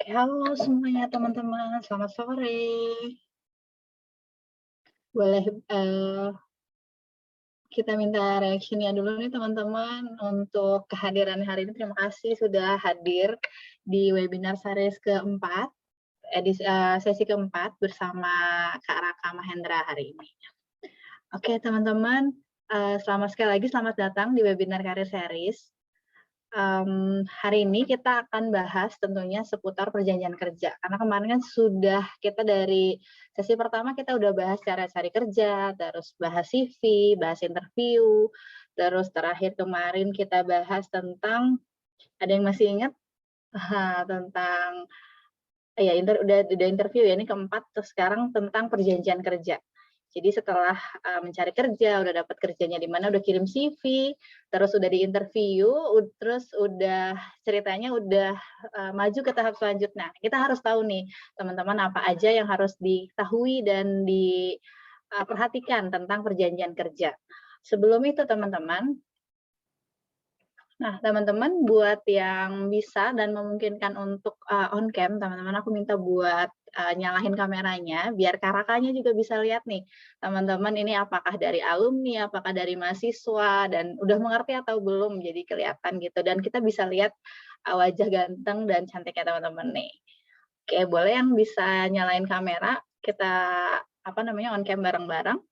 Halo semuanya teman-teman, selamat sore. Boleh, kita minta reaksinya dulu nih teman-teman untuk kehadiran hari ini. Terima kasih sudah hadir di webinar series keempat, sesi keempat bersama Kak Raka Mahendra hari ini. Oke teman-teman, selamat datang di webinar Career Series. Hari ini kita akan bahas tentunya seputar perjanjian kerja, karena kemarin kan sudah kita dari sesi pertama kita udah bahas cara cari kerja, terus bahas CV, bahas interview, terus terakhir kemarin kita bahas tentang, ada yang masih ingat? Tentang ya udah interview ya, ini keempat, terus sekarang tentang perjanjian kerja. Jadi setelah, mencari kerja, udah dapat kerjanya di mana, udah kirim CV, terus udah di-interview, terus udah ceritanya udah, maju ke tahap selanjutnya. Kita harus tahu nih, teman-teman apa aja yang harus diketahui dan diperhatikan tentang perjanjian kerja. Sebelum itu teman-teman, nah, teman-teman buat yang bisa dan memungkinkan untuk, on cam, teman-teman aku minta buat, nyalain kameranya biar Kakaknya juga bisa lihat nih, teman-teman ini apakah dari alumni, apakah dari mahasiswa, dan udah mengerti atau belum, jadi kelihatan gitu, dan kita bisa lihat, wajah ganteng dan cantiknya teman-teman nih. Oke, boleh yang bisa nyalain kamera, kita, on cam bareng-bareng.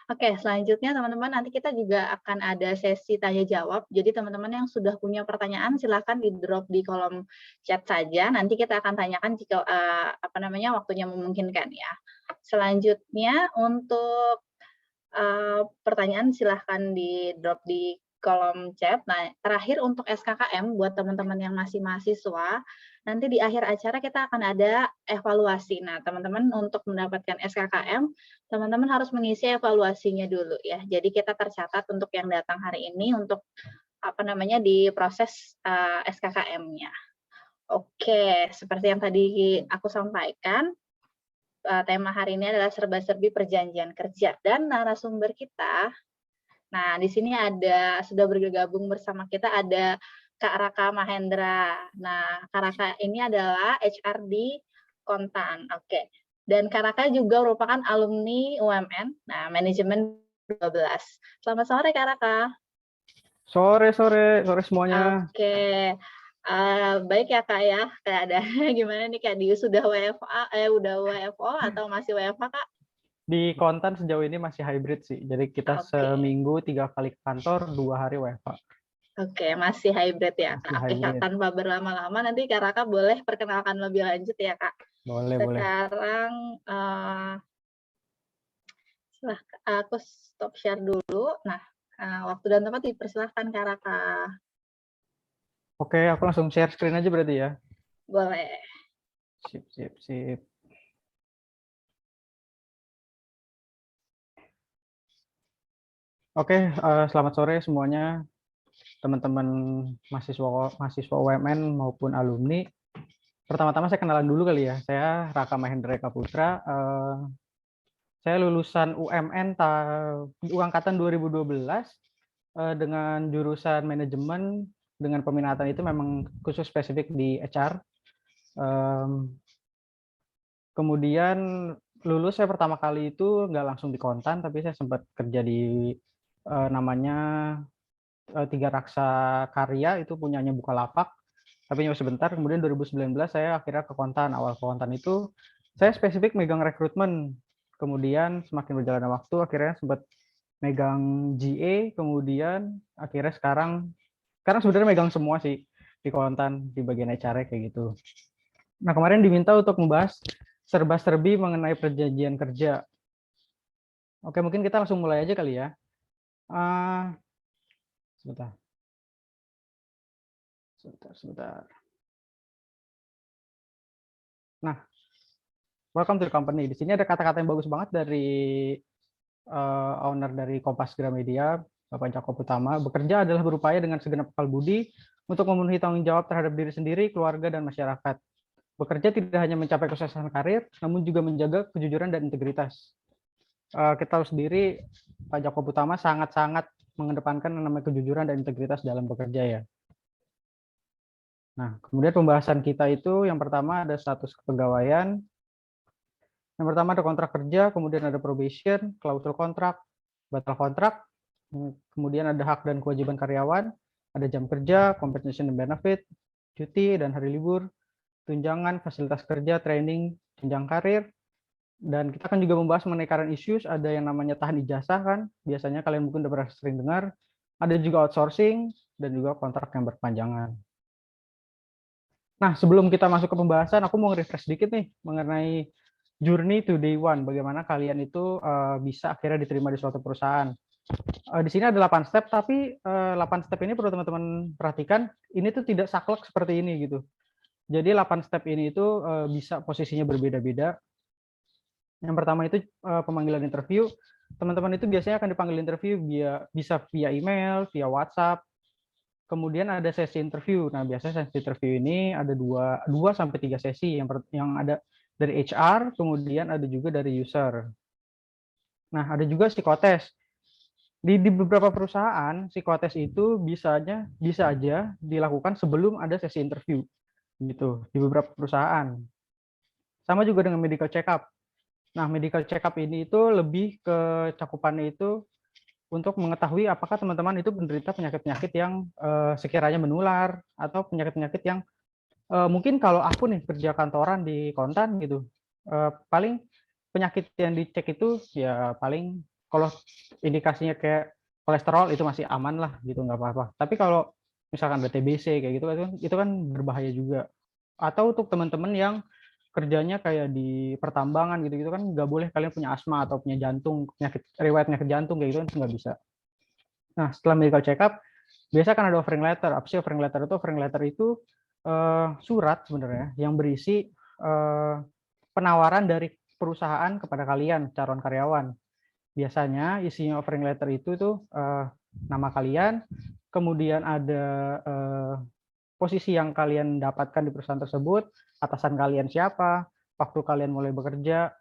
Oke, selanjutnya teman-teman nanti kita juga akan ada sesi tanya jawab. Jadi teman-teman yang sudah punya pertanyaan silakan di-drop di kolom chat saja. Nanti kita akan tanyakan jika waktunya memungkinkan ya. Selanjutnya untuk pertanyaan silahkan di-drop di kolom chat. Nah, terakhir untuk SKKM buat teman-teman yang masih mahasiswa, nanti di akhir acara kita akan ada evaluasi. Nah, teman-teman untuk mendapatkan SKKM, teman-teman harus mengisi evaluasinya dulu ya. Jadi kita tercatat untuk yang datang hari ini untuk di proses SKKM-nya. Oke, seperti yang tadi aku sampaikan, tema hari ini adalah serba-serbi perjanjian kerja dan narasumber kita. Nah, di sini sudah bergabung bersama kita ada Kak Raka Mahendra. Nah, Kak Raka ini adalah HR di Kontan. Oke. Dan Kak Raka juga merupakan alumni UMN, nah manajemen 12. Selamat sore Kak Raka. Sore semuanya. Oke. Baik ya Kak ya, keadaannya gimana nih Kak? Sudah udah WFO atau masih WFH Kak? Di Kontan sejauh ini masih hybrid sih. Jadi kita Oke. seminggu 3 kali ke kantor, 2 hari WFH. Oke, masih hybrid ya Kak. Masih Oke Kak, hybrid. tanpa berlama-lama nanti Kak Raka boleh perkenalkan lebih lanjut ya Kak. Boleh, boleh. Sekarang aku stop share dulu. Nah, waktu dan tempat dipersilahkan Kak Raka. Oke, aku langsung share screen aja berarti ya. Boleh. Sip, sip, sip. Oke, selamat sore semuanya, teman-teman mahasiswa UMN maupun alumni. Pertama-tama saya kenalan dulu kali ya. Saya Raka Mahendra Eka Putra. Saya lulusan UMN angkatan 2012 dengan jurusan manajemen, dengan peminatan itu memang khusus spesifik di HR. Kemudian lulus saya pertama kali itu nggak langsung di Kontan, tapi saya sempat kerja di namanya Tiga Raksa Karya, itu punyanya Bukalapak, tapi cuma sebentar. Kemudian 2019 saya akhirnya ke Kontan. Awal ke Kontan itu saya spesifik megang rekrutmen. Kemudian semakin berjalannya waktu akhirnya sempat megang GA, kemudian akhirnya sekarang sebenarnya megang semua sih di Kontan di bagian HR kayak gitu. Nah, kemarin diminta untuk membahas serba-serbi mengenai perjanjian kerja. Oke, mungkin kita langsung mulai aja kali ya. Sebentar. Sebentar. Nah, welcome to the company. Di sini ada kata-kata yang bagus banget dari owner dari Kompas Gramedia, Bapak Jakob Utama. Bekerja adalah berupaya dengan segenap akal budi untuk memenuhi tanggung jawab terhadap diri sendiri, keluarga, dan masyarakat. Bekerja tidak hanya mencapai kesuksesan karir, namun juga menjaga kejujuran dan integritas. Kita tahu sendiri, Pak Jakob Utama sangat-sangat mengedepankan yang namanya kejujuran dan integritas dalam bekerja ya. Nah, kemudian pembahasan kita itu yang pertama ada status kepegawaian. Yang pertama ada kontrak kerja, kemudian ada probation, klausul kontrak, batal kontrak, kemudian ada hak dan kewajiban karyawan, ada jam kerja, compensation and benefit, cuti dan hari libur, tunjangan, fasilitas kerja, training, jenjang karir, dan kita akan juga membahas mengenai current issues, ada yang namanya tahan ijazah kan, biasanya kalian mungkin udah pernah sering dengar, ada juga outsourcing, dan juga kontrak yang berkepanjangan. Nah, sebelum kita masuk ke pembahasan, aku mau refresh sedikit nih mengenai journey to day one, bagaimana kalian itu bisa akhirnya diterima di suatu perusahaan. Di sini ada 8 step, tapi 8 step ini perlu teman-teman perhatikan, ini tuh tidak saklek seperti ini gitu. Jadi 8 step ini itu bisa posisinya berbeda-beda. Yang pertama itu pemanggilan interview. Teman-teman itu biasanya akan dipanggil interview bisa via email, via WhatsApp. Kemudian ada sesi interview. Nah, biasanya sesi interview ini ada 2 sampai 3 sesi yang ada dari HR, kemudian ada juga dari user. Nah, ada juga psikotes. Di beberapa perusahaan, psikotes itu bisa aja dilakukan sebelum ada sesi interview. Gitu, di beberapa perusahaan. Sama juga dengan medical check up. Nah, medical check up ini itu lebih ke cakupannya itu untuk mengetahui apakah teman-teman itu menderita penyakit-penyakit yang sekiranya menular atau penyakit-penyakit yang mungkin kalau aku nih kerja kantoran di kontan gitu, paling penyakit yang dicek itu ya paling kalau indikasinya kayak kolesterol itu masih aman lah gitu, nggak apa-apa. Tapi kalau misalkan ada TBC kayak gitu itu kan berbahaya juga. Atau untuk teman-teman yang kerjanya kayak di pertambangan gitu-gitu kan nggak boleh kalian punya asma atau punya jantung, riwayat penyakit jantung kayak gitu kan nggak bisa. Nah, setelah medical check up, biasa kan ada offering letter. Apa sih offering letter itu? Offering letter itu surat sebenarnya yang berisi penawaran dari perusahaan kepada kalian, calon karyawan. Biasanya isinya offering letter itu tuh nama kalian, kemudian ada posisi yang kalian dapatkan di perusahaan tersebut, atasan kalian siapa, waktu kalian mulai bekerja,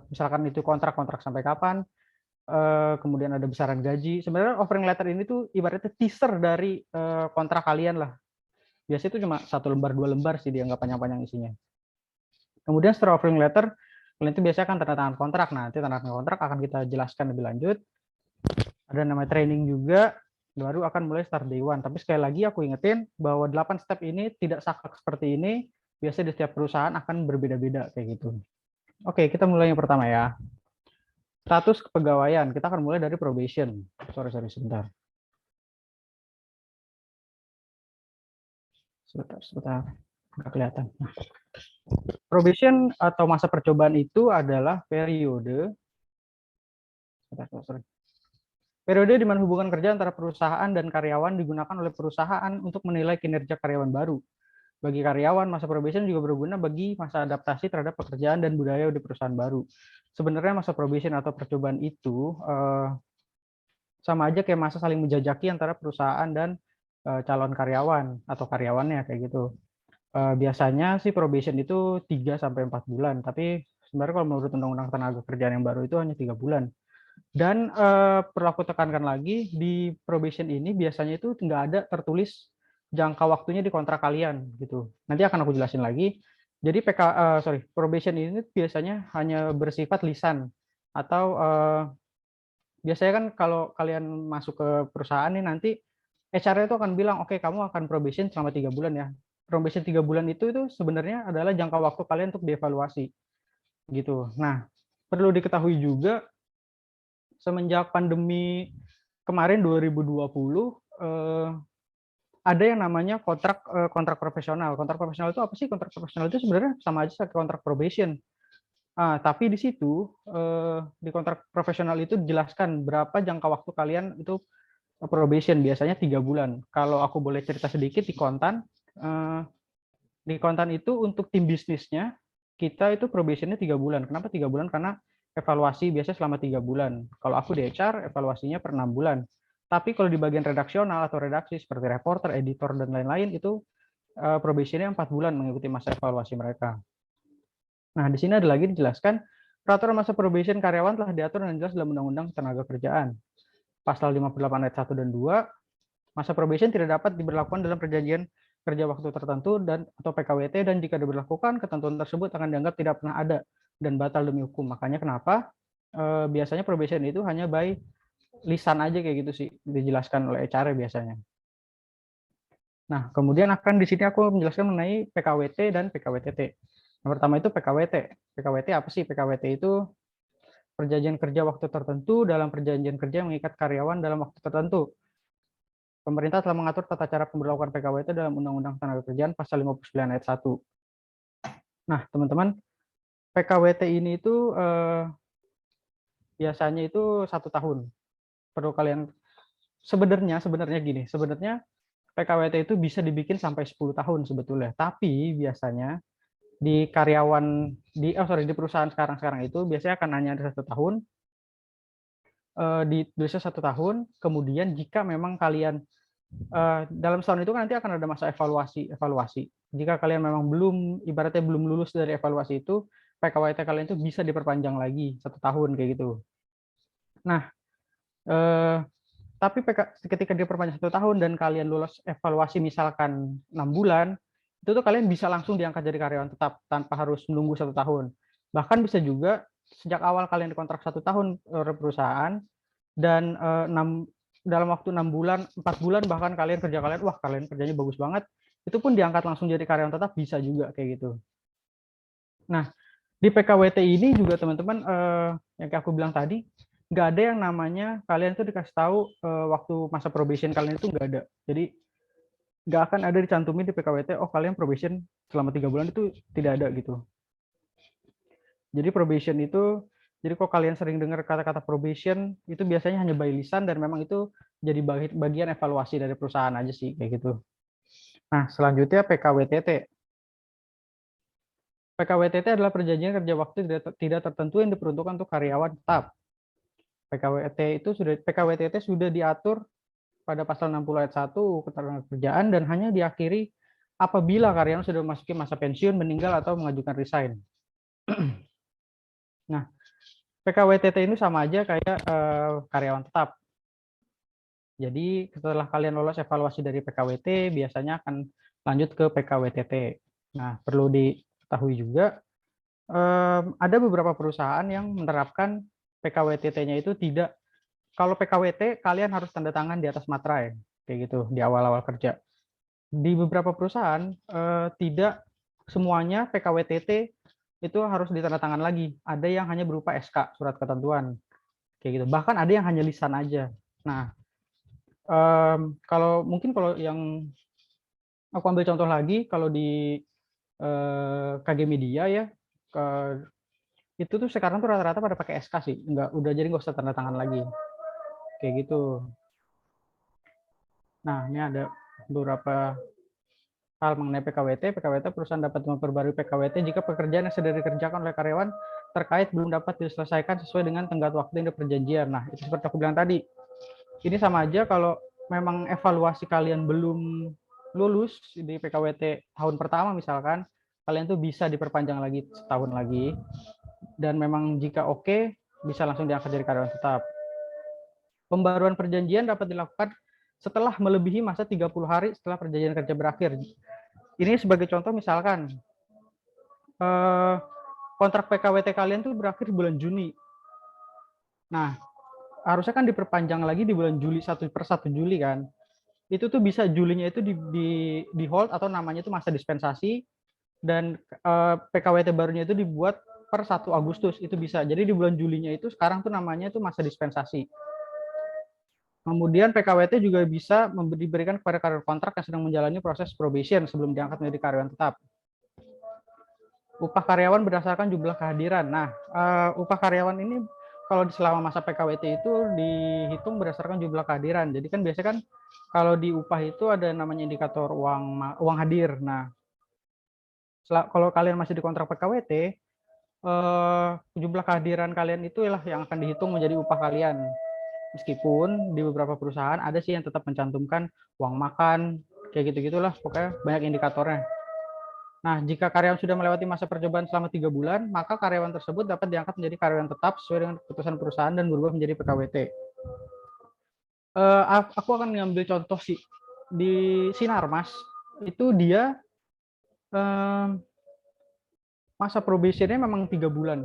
misalkan itu kontrak sampai kapan, kemudian ada besaran gaji. Sebenarnya offering letter ini tuh ibaratnya teaser dari kontrak kalian lah. Biasanya itu cuma 1 lembar 2 lembar sih dia nggak panjang-panjang isinya. Kemudian setelah offering letter, kalian itu biasanya kan tanda tangan kontrak. Nah, nanti tanda tangan kontrak akan kita jelaskan lebih lanjut. Ada namanya training juga, baru akan mulai start day one. Tapi sekali lagi aku ingetin bahwa 8 step ini tidak saklek seperti ini. Biasanya di setiap perusahaan akan berbeda-beda kayak gitu. Oke, kita mulai yang pertama ya. Status kepegawaian. Kita akan mulai dari probation. Sorry, sebentar. Sebentar. Nggak kelihatan. Nah, probation atau masa percobaan itu adalah periode periode di mana hubungan kerja antara perusahaan dan karyawan digunakan oleh perusahaan untuk menilai kinerja karyawan baru. Bagi karyawan, masa probation juga berguna bagi masa adaptasi terhadap pekerjaan dan budaya di perusahaan baru. Sebenarnya masa probation atau percobaan itu sama aja kayak masa saling menjajaki antara perusahaan dan calon karyawan atau karyawannya kayak gitu. Biasanya sih probation itu 3 sampai 4 bulan, tapi sebenarnya kalau menurut Undang-Undang Tenaga Kerjaan yang baru itu hanya 3 bulan. Dan perlu aku tekankan lagi, di probation ini biasanya itu nggak ada tertulis jangka waktunya di kontrak kalian gitu. Nanti akan aku jelasin lagi. Jadi probation ini biasanya hanya bersifat lisan atau biasanya kan kalau kalian masuk ke perusahaan nih nanti HR itu akan bilang, oke, kamu akan probation selama 3 bulan ya. Probation 3 bulan itu sebenarnya adalah jangka waktu kalian untuk dievaluasi gitu. Nah, perlu diketahui juga semenjak pandemi kemarin 2020 ada yang namanya kontrak profesional. Kontrak profesional itu apa sih? Kontrak profesional itu sebenarnya sama aja seperti kontrak probation. Tapi di situ di kontrak profesional itu dijelaskan berapa jangka waktu kalian itu probation, biasanya 3 bulan. Kalau aku boleh cerita sedikit di kontan itu untuk tim bisnisnya kita itu probationnya 3 bulan. Kenapa 3 bulan? Karena evaluasi biasanya selama 3 bulan. Kalau aku di HR evaluasinya per 6 bulan. Tapi kalau di bagian redaksional atau redaksi seperti reporter, editor dan lain-lain itu probationnya 4 bulan mengikuti masa evaluasi mereka. Nah, di sini ada lagi dijelaskan peraturan masa probation karyawan telah diatur dengan jelas dalam Undang-Undang Tenaga Kerjaan. Pasal 58 ayat 1 dan 2, masa probation tidak dapat diberlakukan dalam perjanjian kerja waktu tertentu dan atau PKWT, dan jika diberlakukan ketentuan tersebut akan dianggap tidak pernah ada dan batal demi hukum. Makanya kenapa biasanya probation itu hanya by lisan aja kayak gitu sih, dijelaskan oleh HR biasanya. Nah, kemudian akan di sini aku menjelaskan mengenai PKWT dan PKWTT. Yang pertama itu PKWT. PKWT apa sih? PKWT itu perjanjian kerja waktu tertentu dalam perjanjian kerja yang mengikat karyawan dalam waktu tertentu. Pemerintah telah mengatur tata cara pemberlakuan PKWT dalam Undang-Undang Ketenagakerjaan pasal 59 ayat 1. Nah, teman-teman, PKWT ini itu biasanya itu 1 tahun. Perlu kalian sebenarnya gini, sebenarnya PKWT itu bisa dibikin sampai 10 tahun sebetulnya. Tapi biasanya di karyawan di perusahaan sekarang itu biasanya akan hanya ada 1 tahun. Biasanya 1 tahun, kemudian jika memang kalian dalam setahun itu nanti akan ada masa evaluasi. Jika kalian memang ibaratnya belum lulus dari evaluasi itu, PKWT kalian itu bisa diperpanjang lagi 1 tahun kayak gitu. Nah, tapi ketika diperpanjang 1 tahun dan kalian lulus evaluasi misalkan 6 bulan, itu tuh kalian bisa langsung diangkat jadi karyawan tetap tanpa harus menunggu 1 tahun. Bahkan bisa juga sejak awal kalian dikontrak 1 tahun oleh perusahaan dan dalam waktu 6 bulan, 4 bulan bahkan kalian kerjanya bagus banget, itu pun diangkat langsung jadi karyawan tetap bisa juga kayak gitu. Nah, di PKWT ini juga teman-teman yang kayak aku bilang tadi, nggak ada yang namanya kalian tuh dikasih tahu waktu masa probation kalian itu nggak ada. Jadi nggak akan ada dicantumin di PKWT, oh kalian probation selama 3 bulan, itu tidak ada gitu. Jadi probation itu, jadi kalau kalian sering dengar kata-kata probation, itu biasanya hanya by lisan dan memang itu jadi bagian evaluasi dari perusahaan aja sih, kayak gitu. Nah, selanjutnya PKWTT. PKWTT adalah perjanjian kerja waktu tidak tertentu yang diperuntukkan untuk karyawan tetap. PKWTT sudah diatur pada pasal 60 ayat 1 Ketenagakerjaan dan hanya diakhiri apabila karyawan sudah memasuki masa pensiun, meninggal, atau mengajukan resign. Nah, PKWTT ini sama aja kayak karyawan tetap. Jadi setelah kalian lolos evaluasi dari PKWT, biasanya akan lanjut ke PKWTT. Nah, perlu diketahui juga, ada beberapa perusahaan yang menerapkan PKWTT-nya itu tidak, kalau PKWT kalian harus tanda tangan di atas materai, kayak gitu, di awal-awal kerja. Di beberapa perusahaan, tidak semuanya PKWTT itu harus ditandatangan lagi. Ada yang hanya berupa SK, surat ketentuan, kayak gitu. Bahkan ada yang hanya lisan aja. Nah, kalau yang aku ambil contoh lagi, kalau di KG Media ya, itu tuh sekarang tuh rata-rata pada pakai SK sih, jadi nggak usah tanda tangan lagi, kayak gitu. Nah, ini ada beberapa hal mengenai PKWT. PKWT, perusahaan dapat memperbarui PKWT jika pekerjaan yang sudah dikerjakan oleh karyawan terkait belum dapat diselesaikan sesuai dengan tenggat waktu yang diperjanjian. Nah, itu seperti aku bilang tadi. Ini sama aja kalau memang evaluasi kalian belum lulus di PKWT tahun pertama misalkan, kalian tuh bisa diperpanjang lagi setahun lagi. Dan memang jika oke, bisa langsung diangkat jadi karyawan tetap. Pembaruan perjanjian dapat dilakukan setelah melebihi masa 30 hari setelah perjanjian kerja berakhir. Ini sebagai contoh misalkan, kontrak PKWT kalian tuh berakhir bulan Juni. Nah, harusnya kan diperpanjang lagi di bulan Juli, 1 Juli kan. Itu tuh bisa Julinya itu di hold atau namanya itu masa dispensasi, dan PKWT barunya itu dibuat per 1 Agustus, itu bisa. Jadi di bulan Julinya itu sekarang tuh namanya itu masa dispensasi. Kemudian PKWT juga bisa diberikan kepada karyawan kontrak yang sedang menjalani proses probation sebelum diangkat menjadi karyawan tetap. Upah karyawan berdasarkan jumlah kehadiran. Nah, upah karyawan ini kalau selama masa PKWT itu dihitung berdasarkan jumlah kehadiran. Jadi kan biasanya kan kalau di upah itu ada namanya indikator uang hadir. Nah, kalau kalian masih di kontrak PKWT, jumlah kehadiran kalian itulah yang akan dihitung menjadi upah kalian. Meskipun di beberapa perusahaan ada sih yang tetap mencantumkan uang makan, kayak gitu-gitulah, pokoknya banyak indikatornya. Nah, jika karyawan sudah melewati masa percobaan selama 3 bulan, maka karyawan tersebut dapat diangkat menjadi karyawan tetap sesuai dengan keputusan perusahaan dan berubah menjadi PKWT. Aku akan ngambil contoh sih di Sinarmas. itu dia masa probationnya memang 3 bulan.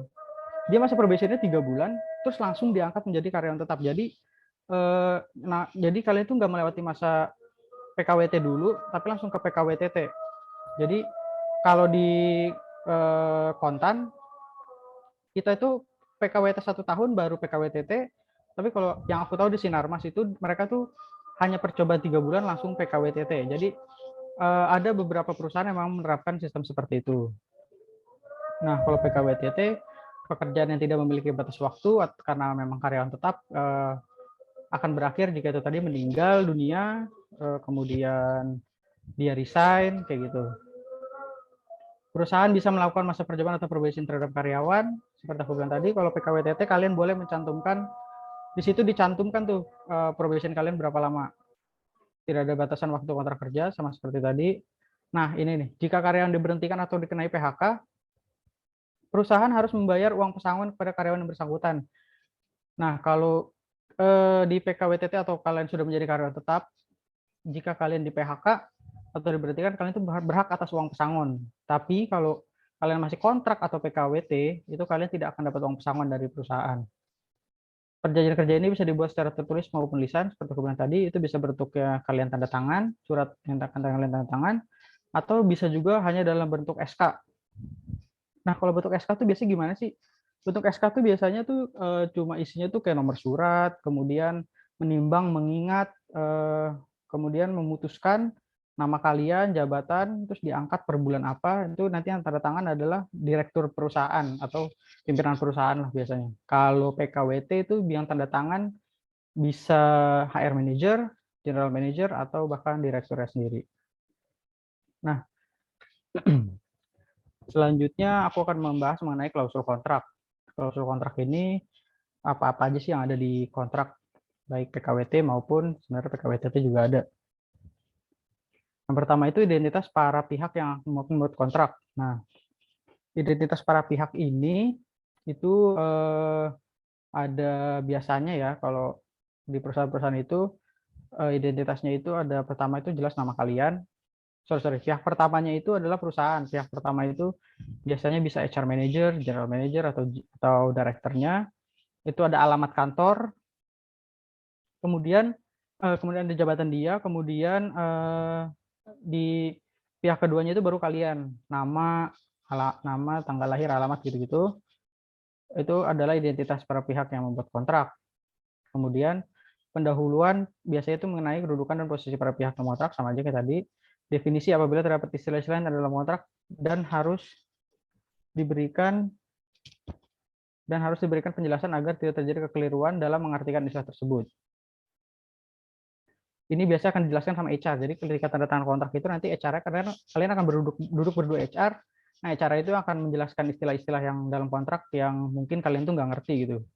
Dia masa probationnya 3 bulan, terus langsung diangkat menjadi karyawan tetap. Jadi kalian itu nggak melewati masa PKWT dulu, tapi langsung ke PKWTT. Jadi kalau di kontan kita itu PKWT 1 tahun baru PKWTT, tapi kalau yang aku tahu di Sinarmas itu mereka tuh hanya percobaan 3 bulan langsung PKWTT. Jadi ada beberapa perusahaan yang memang menerapkan sistem seperti itu. Nah, kalau PKWTT, pekerjaan yang tidak memiliki batas waktu karena memang karyawan tetap akan berakhir jika itu tadi meninggal dunia, kemudian dia resign, kayak gitu. Perusahaan bisa melakukan masa percobaan atau probation terhadap karyawan, seperti aku bilang tadi. Kalau PKWTT kalian boleh mencantumkan, di situ dicantumkan tuh probation kalian berapa lama. Tidak ada batasan waktu kontrak kerja, sama seperti tadi. Nah, ini nih, jika karyawan diberhentikan atau dikenai PHK, perusahaan harus membayar uang pesangon kepada karyawan yang bersangkutan. Nah, kalau di PKWTT atau kalian sudah menjadi karyawan tetap, jika kalian di PHK atau diberhentikan, kalian itu berhak atas uang pesangon. Tapi kalau kalian masih kontrak atau PKWT, itu kalian tidak akan dapat uang pesangon dari perusahaan. Perjanjian kerja ini bisa dibuat secara tertulis maupun lisan, seperti aku bilang tadi, itu bisa bentuknya kalian tanda tangan, surat yang kalian tanda tangan, atau bisa juga hanya dalam bentuk SK. Nah, kalau bentuk SK tuh biasanya gimana sih? Bentuk SK tuh biasanya tuh cuma isinya tuh kayak nomor surat, kemudian menimbang, mengingat, kemudian memutuskan nama kalian, jabatan, terus diangkat per bulan apa, itu nanti yang tanda tangan adalah direktur perusahaan atau pimpinan perusahaan lah biasanya. Kalau PKWT itu yang tanda tangan bisa HR manager, general manager, atau bahkan direkturnya sendiri. Nah, selanjutnya aku akan membahas mengenai klausul kontrak. Klausul kontrak ini apa-apa aja sih yang ada di kontrak, baik PKWT maupun sebenarnya PKWTT juga ada. Yang pertama itu identitas para pihak yang membuat kontrak. Nah, identitas para pihak ini itu ada biasanya ya, kalau di perusahaan-perusahaan itu identitasnya itu ada, pertama itu jelas nama kalian. Pihak pertamanya itu adalah perusahaan. Pihak pertama itu biasanya bisa HR manager, general manager, atau direkturnya. Itu ada alamat kantor, kemudian ada jabatan dia, kemudian di pihak keduanya itu baru kalian, nama, tanggal lahir, alamat, gitu-gitu. Itu adalah identitas para pihak yang membuat kontrak. Kemudian pendahuluan biasanya itu mengenai kedudukan dan posisi para pihak dalam kontrak, sama aja kayak tadi. Definisi apabila terdapat istilah-istilah yang ada dalam kontrak dan harus diberikan penjelasan agar tidak terjadi kekeliruan dalam mengartikan istilah tersebut. Ini biasa akan dijelaskan sama HR. Jadi ketika tanda tangan kontrak itu nanti HR, karena kalian akan duduk berdua HR. Nah, HR itu akan menjelaskan istilah-istilah yang dalam kontrak yang mungkin kalian tuh nggak ngerti gitu.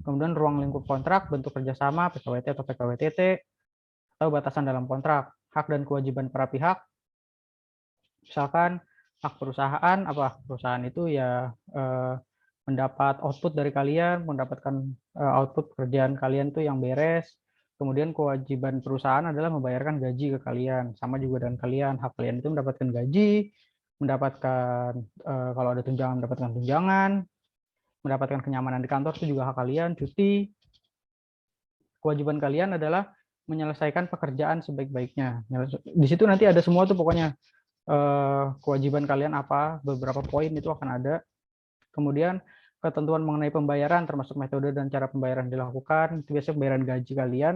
Kemudian ruang lingkup kontrak, bentuk kerjasama, PKWT atau PKWTT, atau batasan dalam kontrak, hak dan kewajiban para pihak. Misalkan hak perusahaan, perusahaan itu ya mendapat output dari kalian, mendapatkan output pekerjaan kalian tuh yang beres. Kemudian kewajiban perusahaan adalah membayarkan gaji ke kalian. Sama juga dengan kalian, hak kalian itu mendapatkan gaji, mendapatkan kalau ada tunjangan mendapatkan tunjangan, mendapatkan kenyamanan di kantor itu juga hak kalian, cuti. Kewajiban kalian adalah menyelesaikan pekerjaan sebaik-baiknya. Di situ nanti ada semua tuh pokoknya kewajiban kalian apa, beberapa poin itu akan ada. Kemudian ketentuan mengenai pembayaran termasuk metode dan cara pembayaran dilakukan. Itu biasanya pembayaran gaji kalian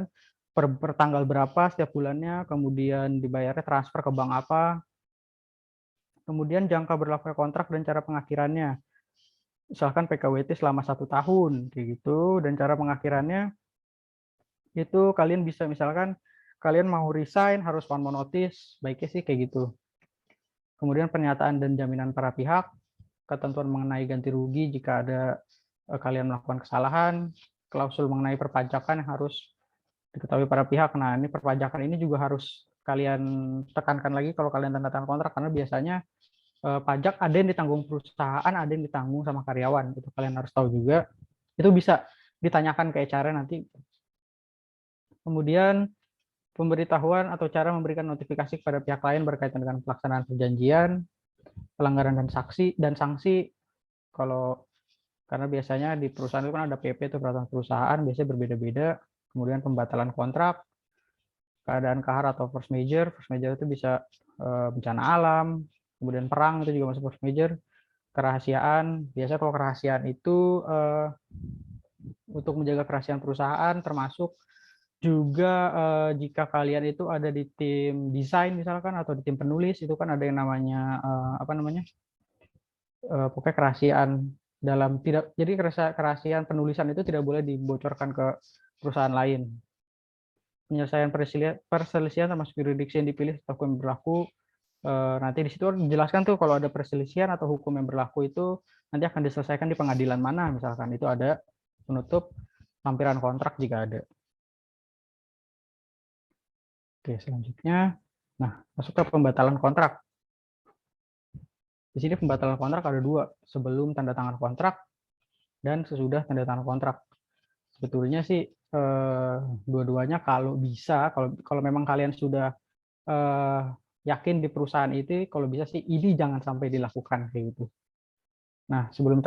per tanggal berapa setiap bulannya, kemudian dibayarnya transfer ke bank apa. Kemudian jangka berlakunya kontrak dan cara pengakhirannya. Misalkan PKWT selama 1 tahun kayak gitu, dan cara pengakhirannya itu kalian bisa, misalkan kalian mau resign harus 1 month notice, baiknya sih kayak gitu. Kemudian pernyataan dan jaminan para pihak, ketentuan mengenai ganti rugi jika ada kalian melakukan kesalahan, klausul mengenai perpajakan yang harus diketahui para pihak. Nah, ini perpajakan ini juga harus kalian tekankan lagi kalau kalian tanda tangan kontrak, karena biasanya pajak ada yang ditanggung perusahaan, ada yang ditanggung sama karyawan. Itu kalian harus tahu juga. Itu bisa ditanyakan ke HR nanti. Kemudian pemberitahuan atau cara memberikan notifikasi kepada pihak lain berkaitan dengan pelaksanaan perjanjian, pelanggaran dan sanksi. Kalau karena biasanya di perusahaan itu kan ada PP itu peraturan perusahaan, biasanya berbeda-beda. Kemudian pembatalan kontrak, keadaan kahar atau force major. Force major itu bisa bencana alam, kemudian perang itu juga masuk force major. Kerahasiaan, biasanya kalau kerahasiaan itu untuk menjaga kerahasiaan perusahaan, termasuk juga jika kalian itu ada di tim desain misalkan atau di tim penulis, itu kan ada yang namanya apa namanya, pokoknya kerahasiaan dalam tidak, jadi kerahasiaan penulisan itu tidak boleh dibocorkan ke perusahaan lain. Penyelesaian perselisihan termasuk yurisdiksi yang dipilih atau hukum yang berlaku, nanti di situ dijelaskan tuh kalau ada perselisihan atau hukum yang berlaku itu nanti akan diselesaikan di pengadilan mana, misalkan itu ada penutup lampiran kontrak jika ada. Oke, selanjutnya, nah masuk ke pembatalan kontrak. Di sini pembatalan kontrak ada dua, sebelum tanda tangan kontrak dan sesudah tanda tangan kontrak. Sebetulnya sih dua-duanya kalau bisa, kalau memang kalian sudah yakin di perusahaan itu, kalau bisa sih ini jangan sampai dilakukan kayak gitu. Nah, sebelum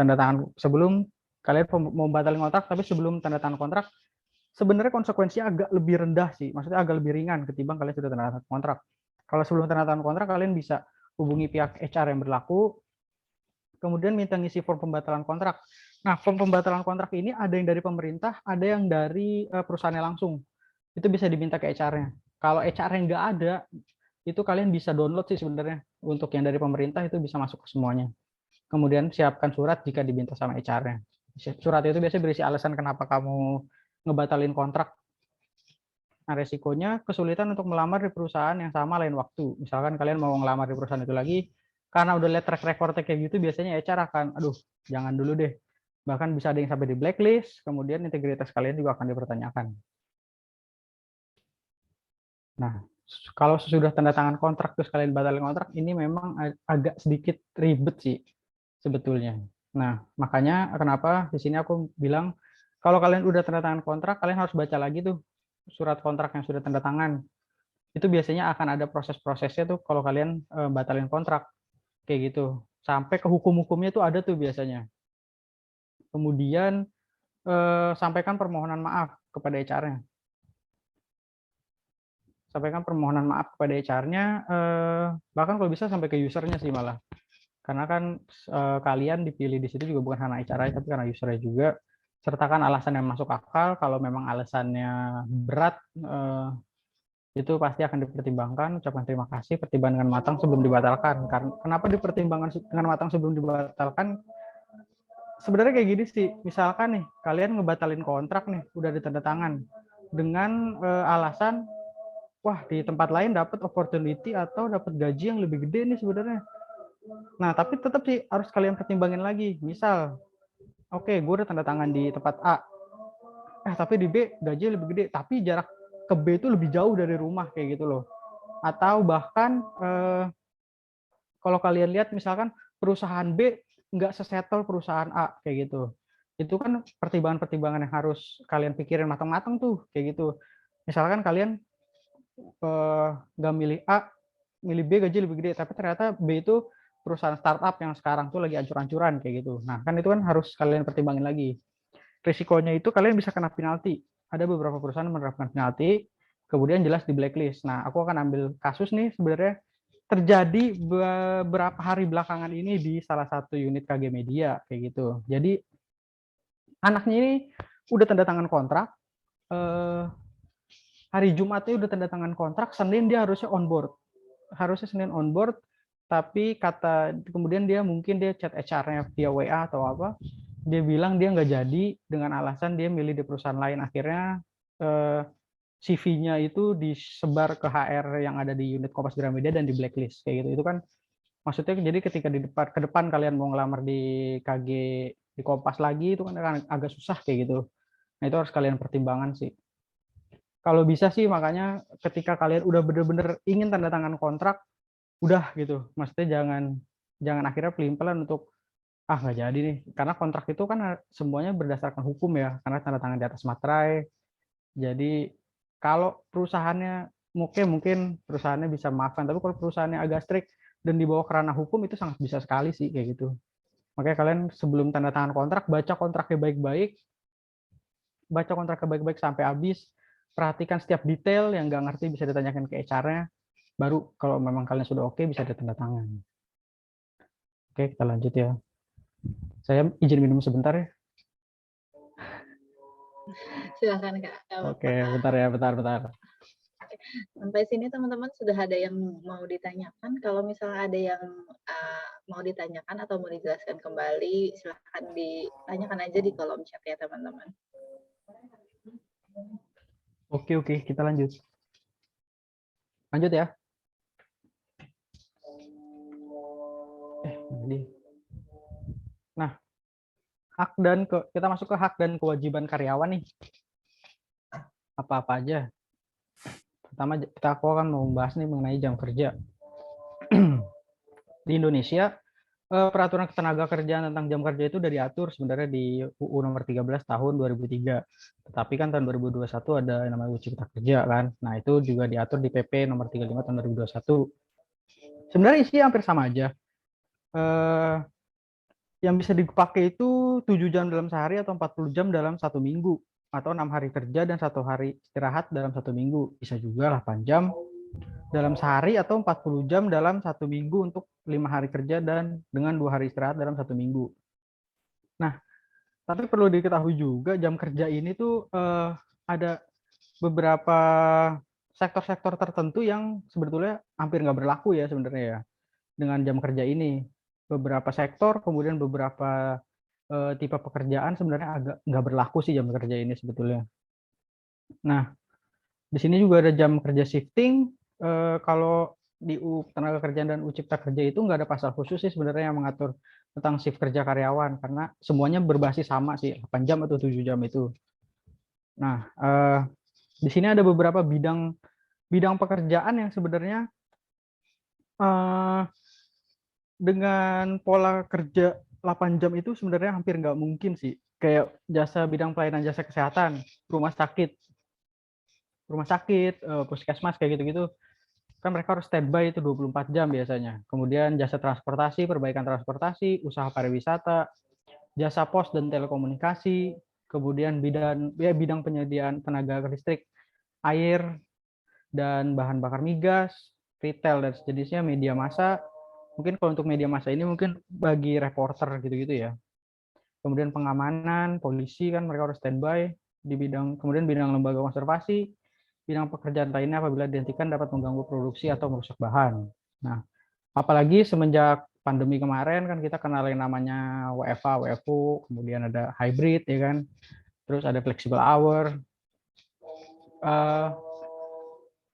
kalian mau batalin kontrak, tapi sebelum tanda tangan kontrak, sebenarnya konsekuensinya agak lebih rendah sih, maksudnya agak lebih ringan ketimbang kalian sudah tanda tangan kontrak. Kalau sebelum tanda tangan kontrak, kalian bisa hubungi pihak HR yang berlaku, kemudian minta ngisi form pembatalan kontrak. Nah, form pembatalan kontrak ini ada yang dari pemerintah, ada yang dari perusahaannya langsung. Itu bisa diminta ke HR-nya. Kalau HR-nya nggak ada, itu kalian bisa download sih sebenarnya. Untuk yang dari pemerintah itu bisa masuk ke semuanya. Kemudian siapkan surat jika diminta sama HR-nya. Surat itu biasanya berisi alasan kenapa kamu ngebatalin kontrak. Nah, resikonya kesulitan untuk melamar di perusahaan yang sama lain waktu. Misalkan kalian mau ngelamar di perusahaan itu lagi, karena udah lihat track record kayak gitu, biasanya HR akan, aduh, jangan dulu deh. Bahkan bisa ada yang sampai di blacklist, kemudian integritas kalian juga akan dipertanyakan. Nah, kalau sudah tanda tangan kontrak terus kalian batalin kontrak, ini memang agak sedikit ribet sih sebetulnya. Nah, makanya kenapa di sini aku bilang kalau kalian udah tanda tangan kontrak, kalian harus baca lagi tuh surat kontrak yang sudah tanda tangan. Itu biasanya akan ada proses-prosesnya tuh kalau kalian batalin kontrak kayak gitu. Sampai ke hukum-hukumnya tuh ada tuh biasanya. Kemudian sampaikan permohonan maaf kepada HR-nya. Sampaikan permohonan maaf kepada HR-nya, bahkan kalau bisa sampai ke usernya sih malah. Karena kan kalian dipilih di situ juga bukan karena HR-nya, tapi karena usernya juga. Sertakan alasan yang masuk akal. Kalau memang alasannya berat, itu pasti akan dipertimbangkan. Ucapkan terima kasih, pertimbangkan dengan matang sebelum dibatalkan. Karena kenapa dipertimbangkan dengan matang sebelum dibatalkan? Sebenarnya kayak gini sih, misalkan nih kalian ngebatalin kontrak nih, udah ditandatangan dengan alasan, wah di tempat lain dapat opportunity atau dapat gaji yang lebih gede nih sebenarnya. Nah tapi tetap sih harus kalian pertimbangin lagi. Misal, oke, gue udah tanda tangan di tempat A, tapi di B gaji lebih gede, tapi jarak ke B itu lebih jauh dari rumah kayak gitu loh. Atau bahkan kalau kalian lihat misalkan perusahaan B nggak sesettle perusahaan A kayak gitu. Itu kan pertimbangan-pertimbangan yang harus kalian pikirin matang-matang tuh kayak gitu. Misalkan kalian nggak milih A, milih B gaji lebih gede, tapi ternyata B itu perusahaan startup yang sekarang tuh lagi ancur-ancuran kayak gitu. Nah, kan itu kan harus kalian pertimbangin lagi. Risikonya itu kalian bisa kena penalti. Ada beberapa perusahaan menerapkan penalti, kemudian jelas di blacklist. Nah, aku akan ambil kasus nih sebenarnya terjadi beberapa hari belakangan ini di salah satu unit KG Media kayak gitu. Jadi anaknya ini udah tanda tangan kontrak, hari Jumatnya udah tanda tangan kontrak, Senin dia harusnya on board. Harusnya Senin on board, tapi kemudian mungkin dia chat HR-nya via WA atau apa, dia bilang dia nggak jadi dengan alasan dia milih di perusahaan lain. Akhirnya CV-nya itu disebar ke HR yang ada di unit Kompas Gramedia dan di blacklist kayak gitu. Itu kan maksudnya jadi ketika ke depan kalian mau ngelamar di KG di Kompas lagi itu kan agak susah kayak gitu. Nah, itu harus kalian pertimbangan sih. Kalau bisa sih makanya ketika kalian udah bener-bener ingin tanda tangan kontrak, udah gitu. Maksudnya jangan akhirnya pelin-pelan untuk nggak jadi nih. Karena kontrak itu kan semuanya berdasarkan hukum ya, karena tanda tangan di atas materai. Jadi kalau perusahaannya mungkin perusahaannya bisa maafkan, tapi kalau perusahaannya agak strict dan dibawa ke ranah hukum itu sangat bisa sekali sih kayak gitu. Makanya kalian sebelum tanda tangan kontrak, baca kontraknya baik-baik sampai habis, perhatikan setiap detail, yang nggak ngerti bisa ditanyakan ke HR-nya, baru kalau memang kalian sudah oke bisa ditanda tangan. Oke, kita lanjut ya. Saya izin minum sebentar ya. Silakan Kak. Oke, bentar ya, bentar. Sampai sini teman-teman sudah ada yang mau ditanyakan? Kalau misalnya ada yang mau ditanyakan atau mau dijelaskan kembali, silahkan ditanyakan aja di kolom chat ya teman-teman. Oke, kita lanjut. Lanjut ya. Nah, kita masuk ke hak dan kewajiban karyawan nih. Apa-apa aja. Pertama, aku akan mau membahas nih mengenai jam kerja. Di Indonesia, peraturan ketenaga kerjaan tentang jam kerja itu udah diatur sebenarnya di UU nomor 13 tahun 2003. Tetapi kan tahun 2021 ada yang namanya UU Cipta Kerja kan. Nah, itu juga diatur di PP nomor 35 tahun 2021. Sebenarnya isinya hampir sama aja. Yang bisa dipakai itu 7 jam dalam sehari atau 40 jam dalam 1 minggu. Atau 6 hari kerja dan 1 hari istirahat dalam 1 minggu. Bisa juga 8 jam dalam sehari atau 40 jam dalam 1 minggu untuk 5 hari kerja dan dengan 2 hari istirahat dalam 1 minggu. Nah, tapi perlu diketahui juga jam kerja ini tuh ada beberapa sektor-sektor tertentu yang sebetulnya hampir nggak berlaku ya sebenarnya ya dengan jam kerja ini. Beberapa sektor, kemudian beberapa tipe pekerjaan sebenarnya agak nggak berlaku sih jam kerja ini sebetulnya. Nah, di sini juga ada jam kerja shifting. Kalau di UU Tenaga Kerjaan dan UU Cipta Kerja itu nggak ada pasal khusus sih sebenarnya yang mengatur tentang shift kerja karyawan karena semuanya berbasis sama sih 8 jam atau 7 jam itu. Nah, di sini ada beberapa bidang pekerjaan yang sebenarnya dengan pola kerja 8 jam itu sebenarnya hampir nggak mungkin sih. Kayak bidang pelayanan jasa kesehatan, rumah sakit, puskesmas kayak gitu-gitu. Kan mereka harus standby itu 24 jam biasanya. Kemudian jasa transportasi, perbaikan transportasi, usaha pariwisata, jasa pos dan telekomunikasi, kemudian bidang penyediaan tenaga listrik, air, dan bahan bakar migas, retail dan sejenisnya, media massa. Mungkin kalau untuk media massa ini mungkin bagi reporter gitu-gitu ya. Kemudian pengamanan, polisi kan mereka harus standby di kemudian bidang lembaga konservasi, bidang pekerjaan lainnya apabila dihentikan dapat mengganggu produksi atau merusak bahan. Nah, apalagi semenjak pandemi kemarin kan kita kenal yang namanya WFA, WFO, kemudian ada hybrid ya kan, terus ada flexible hour.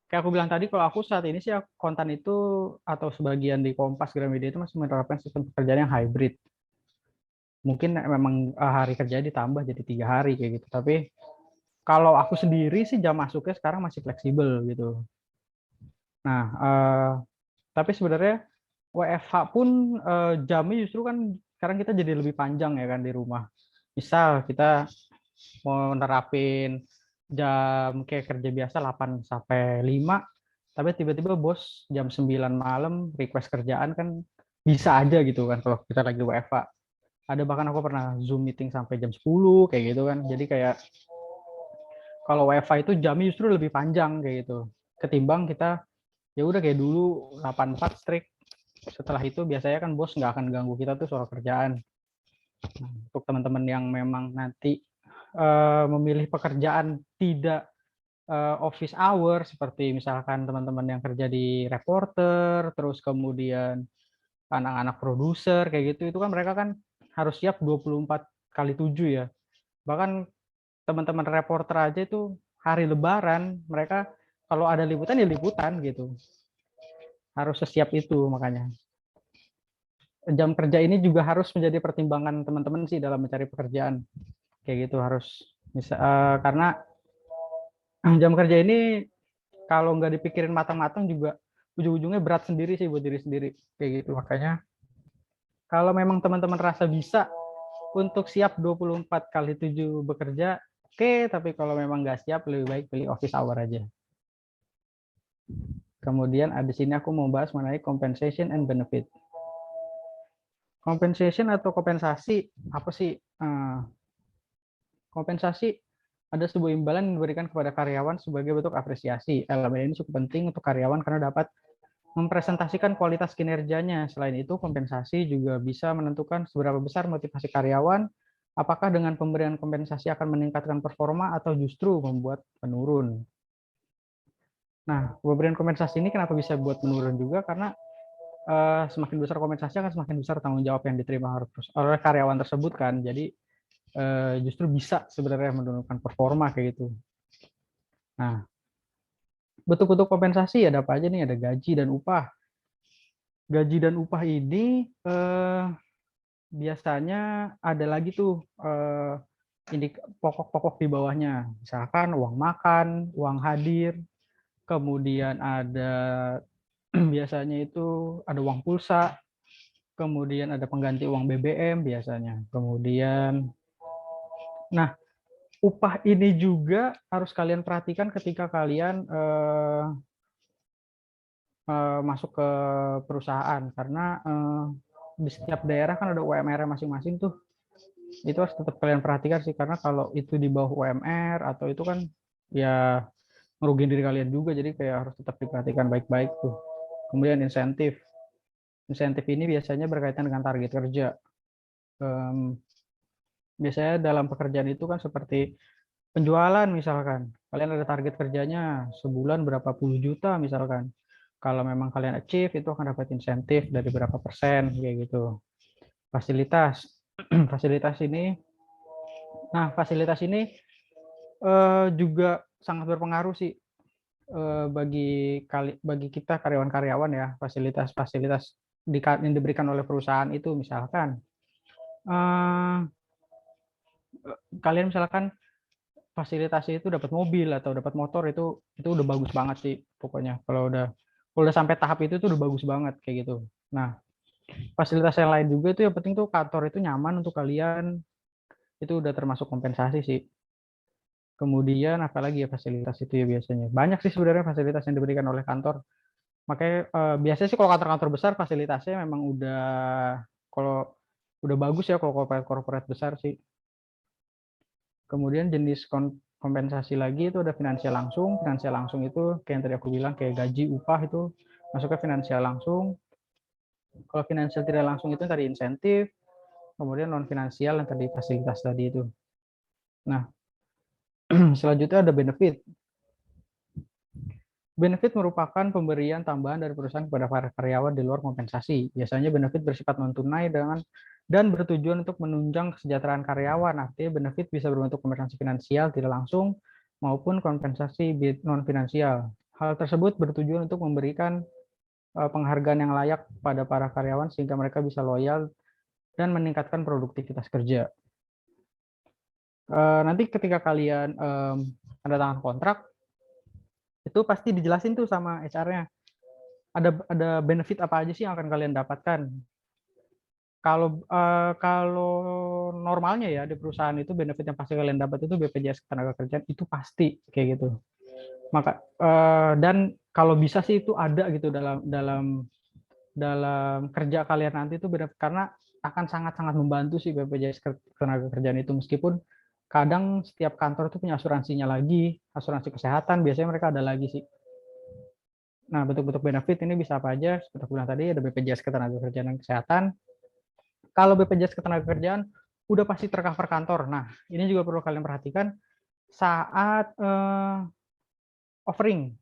Kayak aku bilang tadi, kalau aku saat ini sih kontan itu atau sebagian di Kompas Gramedia itu masih menerapkan sistem pekerjaan yang hybrid. Mungkin memang hari kerja ditambah jadi 3 hari kayak gitu. Tapi kalau aku sendiri sih jam masuknya sekarang masih fleksibel gitu. Nah, tapi sebenarnya WFH pun jamnya justru kan sekarang kita jadi lebih panjang ya kan di rumah. Misal kita mau nerapin jam kayak kerja biasa 8 sampai 5, tapi tiba-tiba bos jam 9 malam request kerjaan kan bisa aja gitu kan kalau kita lagi WFH. Ada bahkan aku pernah Zoom meeting sampai jam 10 kayak gitu kan. Jadi kayak kalau WiFi itu jamnya justru lebih panjang kayak gitu. Ketimbang kita ya udah kayak dulu 84 strict. Setelah itu biasanya kan bos nggak akan ganggu kita tuh soal kerjaan. Nah, untuk teman-teman yang memang nanti memilih pekerjaan tidak office hour seperti misalkan teman-teman yang kerja di reporter, terus kemudian anak-anak produser kayak gitu, itu kan mereka kan harus siap 24 kali 7 ya. Bahkan teman-teman reporter aja itu hari lebaran mereka kalau ada liputan ya liputan gitu. Harus sesiap itu makanya. Jam kerja ini juga harus menjadi pertimbangan teman-teman sih dalam mencari pekerjaan. Kayak gitu harus karena jam kerja ini kalau nggak dipikirin matang-matang juga ujung-ujungnya berat sendiri sih buat diri sendiri. Kayak gitu. Makanya kalau memang teman-teman rasa bisa untuk siap 24 kali 7 bekerja, oke, tapi kalau memang nggak siap lebih baik pilih office hour aja. Kemudian di sini aku mau bahas mengenai compensation and benefit. Compensation atau kompensasi apa sih? Kompensasi ada sebuah imbalan yang diberikan kepada karyawan sebagai bentuk apresiasi. Elemen ini cukup penting untuk karyawan karena dapat mempresentasikan kualitas kinerjanya. Selain itu, kompensasi juga bisa menentukan seberapa besar motivasi karyawan, apakah dengan pemberian kompensasi akan meningkatkan performa atau justru membuat menurun. Nah, pemberian kompensasi ini kenapa bisa buat menurun juga? Karena semakin besar kompensasi akan semakin besar tanggung jawab yang diterima oleh karyawan tersebut kan. Jadi justru bisa sebenarnya menurunkan performa kayak gitu. Nah, bentuk-bentuk kompensasi ada apa aja nih? Ada gaji dan upah. Gaji dan upah ini biasanya ada lagi tuh ini pokok-pokok di bawahnya. Misalkan uang makan, uang hadir, kemudian ada biasanya itu ada uang pulsa, kemudian ada pengganti uang BBM biasanya. Kemudian, nah upah ini juga harus kalian perhatikan ketika kalian masuk ke perusahaan karena di setiap daerah kan ada UMR masing-masing tuh. Itu harus tetap kalian perhatikan sih karena kalau itu di bawah UMR atau itu kan ya ngerugiin diri kalian juga, jadi kayak harus tetap diperhatikan baik-baik tuh. Kemudian insentif. Insentif ini biasanya berkaitan dengan target kerja. Biasanya dalam pekerjaan itu kan seperti penjualan misalkan. Kalian ada target kerjanya sebulan berapa puluh juta misalkan. Kalau memang kalian achieve itu akan dapat insentif dari berapa persen kayak gitu. Fasilitas. Fasilitas ini, nah fasilitas ini juga sangat berpengaruh sih bagi kita karyawan-karyawan ya. Fasilitas-fasilitas yang diberikan oleh perusahaan itu misalkan kalian misalkan fasilitasnya itu dapat mobil atau dapat motor, itu udah bagus banget sih pokoknya. Kalau udah sampai tahap itu tuh udah bagus banget kayak gitu. Nah, fasilitas yang lain juga itu yang penting tuh kantor itu nyaman untuk kalian, itu udah termasuk kompensasi sih. Kemudian apalagi ya fasilitas itu ya biasanya. Banyak sih sebenarnya fasilitas yang diberikan oleh kantor. Makanya biasanya sih kalau kantor-kantor besar fasilitasnya memang kalau udah bagus ya kalau corporate besar sih. Kemudian jenis kompensasi lagi itu ada finansial langsung. Finansial langsung itu kayak yang tadi aku bilang kayak gaji, upah itu masuk ke finansial langsung. Kalau finansial tidak langsung itu tadi insentif, kemudian non finansial yang tadi fasilitas tadi itu. Nah, selanjutnya ada benefit. Benefit merupakan pemberian tambahan dari perusahaan kepada para karyawan di luar kompensasi. Biasanya benefit bersifat non-tunai dan bertujuan untuk menunjang kesejahteraan karyawan. Artinya benefit bisa berbentuk kompensasi finansial tidak langsung maupun kompensasi non-finansial. Hal tersebut bertujuan untuk memberikan penghargaan yang layak pada para karyawan sehingga mereka bisa loyal dan meningkatkan produktivitas kerja. Nanti ketika kalian tanda tangan kontrak, itu pasti dijelasin tuh sama HR-nya. Ada benefit apa aja sih yang akan kalian dapatkan. Kalau normalnya ya di perusahaan itu benefit yang pasti kalian dapat itu BPJS Ketenagakerjaan itu pasti kayak gitu. Maka dan kalau bisa sih itu ada gitu dalam kerja kalian nanti itu karena akan sangat-sangat membantu sih BPJS Ketenagakerjaan itu, meskipun kadang setiap kantor itu punya asuransinya lagi, asuransi kesehatan biasanya mereka ada lagi sih. Nah, bentuk-bentuk benefit ini bisa apa aja? Seperti aku bilang tadi, ada BPJS Ketenagakerjaan dan Kesehatan. Kalau BPJS Ketenagakerjaan, udah pasti tercover kantor. Nah, ini juga perlu kalian perhatikan saat offering.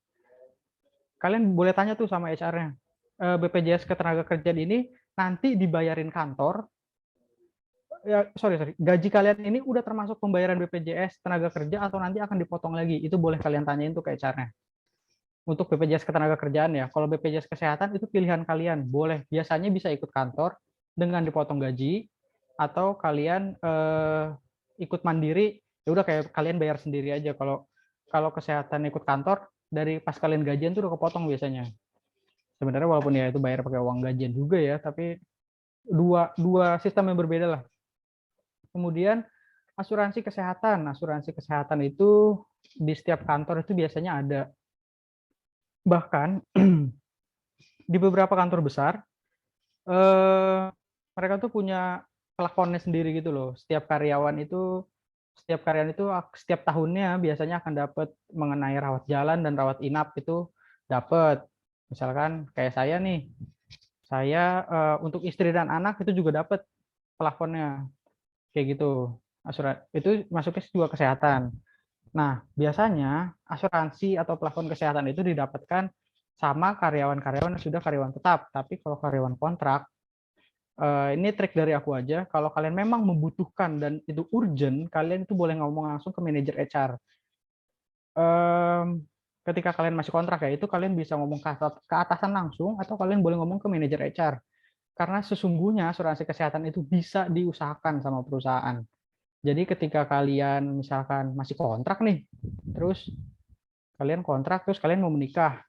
Kalian boleh tanya tuh sama HR-nya, BPJS Ketenagakerjaan ini nanti dibayarin kantor, ya gaji kalian ini udah termasuk pembayaran BPJS tenaga kerja atau nanti akan dipotong lagi? Itu boleh kalian tanyain tuh ke HR-nya. Untuk BPJS Ketenagakerjaan ya, kalau BPJS Kesehatan itu pilihan kalian, boleh biasanya bisa ikut kantor dengan dipotong gaji atau kalian ikut mandiri, ya udah kayak kalian bayar sendiri aja. Kalau kesehatan ikut kantor, dari pas kalian gajian tuh udah kepotong biasanya. Sebenarnya walaupun ya itu bayar pakai uang gajian juga ya, tapi dua sistem yang berbeda lah. Kemudian asuransi kesehatan. Asuransi kesehatan itu di setiap kantor itu biasanya ada. Bahkan di beberapa kantor besar, mereka tuh punya plafonnya sendiri gitu loh. Setiap karyawan itu setiap tahunnya biasanya akan dapat mengenai rawat jalan dan rawat inap itu dapat. Misalkan kayak saya nih, saya untuk istri dan anak itu juga dapat plafonnya kayak gitu. Itu masuknya juga kesehatan. Nah, biasanya asuransi atau plafon kesehatan itu didapatkan sama karyawan-karyawan yang sudah karyawan tetap. Tapi kalau karyawan kontrak, ini trik dari aku aja. Kalau kalian memang membutuhkan dan itu urgent, kalian itu boleh ngomong langsung ke manajer HR. Ketika kalian masih kontrak ya, itu kalian bisa ngomong ke atasan langsung atau kalian boleh ngomong ke manajer HR. Karena sesungguhnya asuransi kesehatan itu bisa diusahakan sama perusahaan. Jadi ketika kalian misalkan masih kontrak nih, terus kalian mau menikah.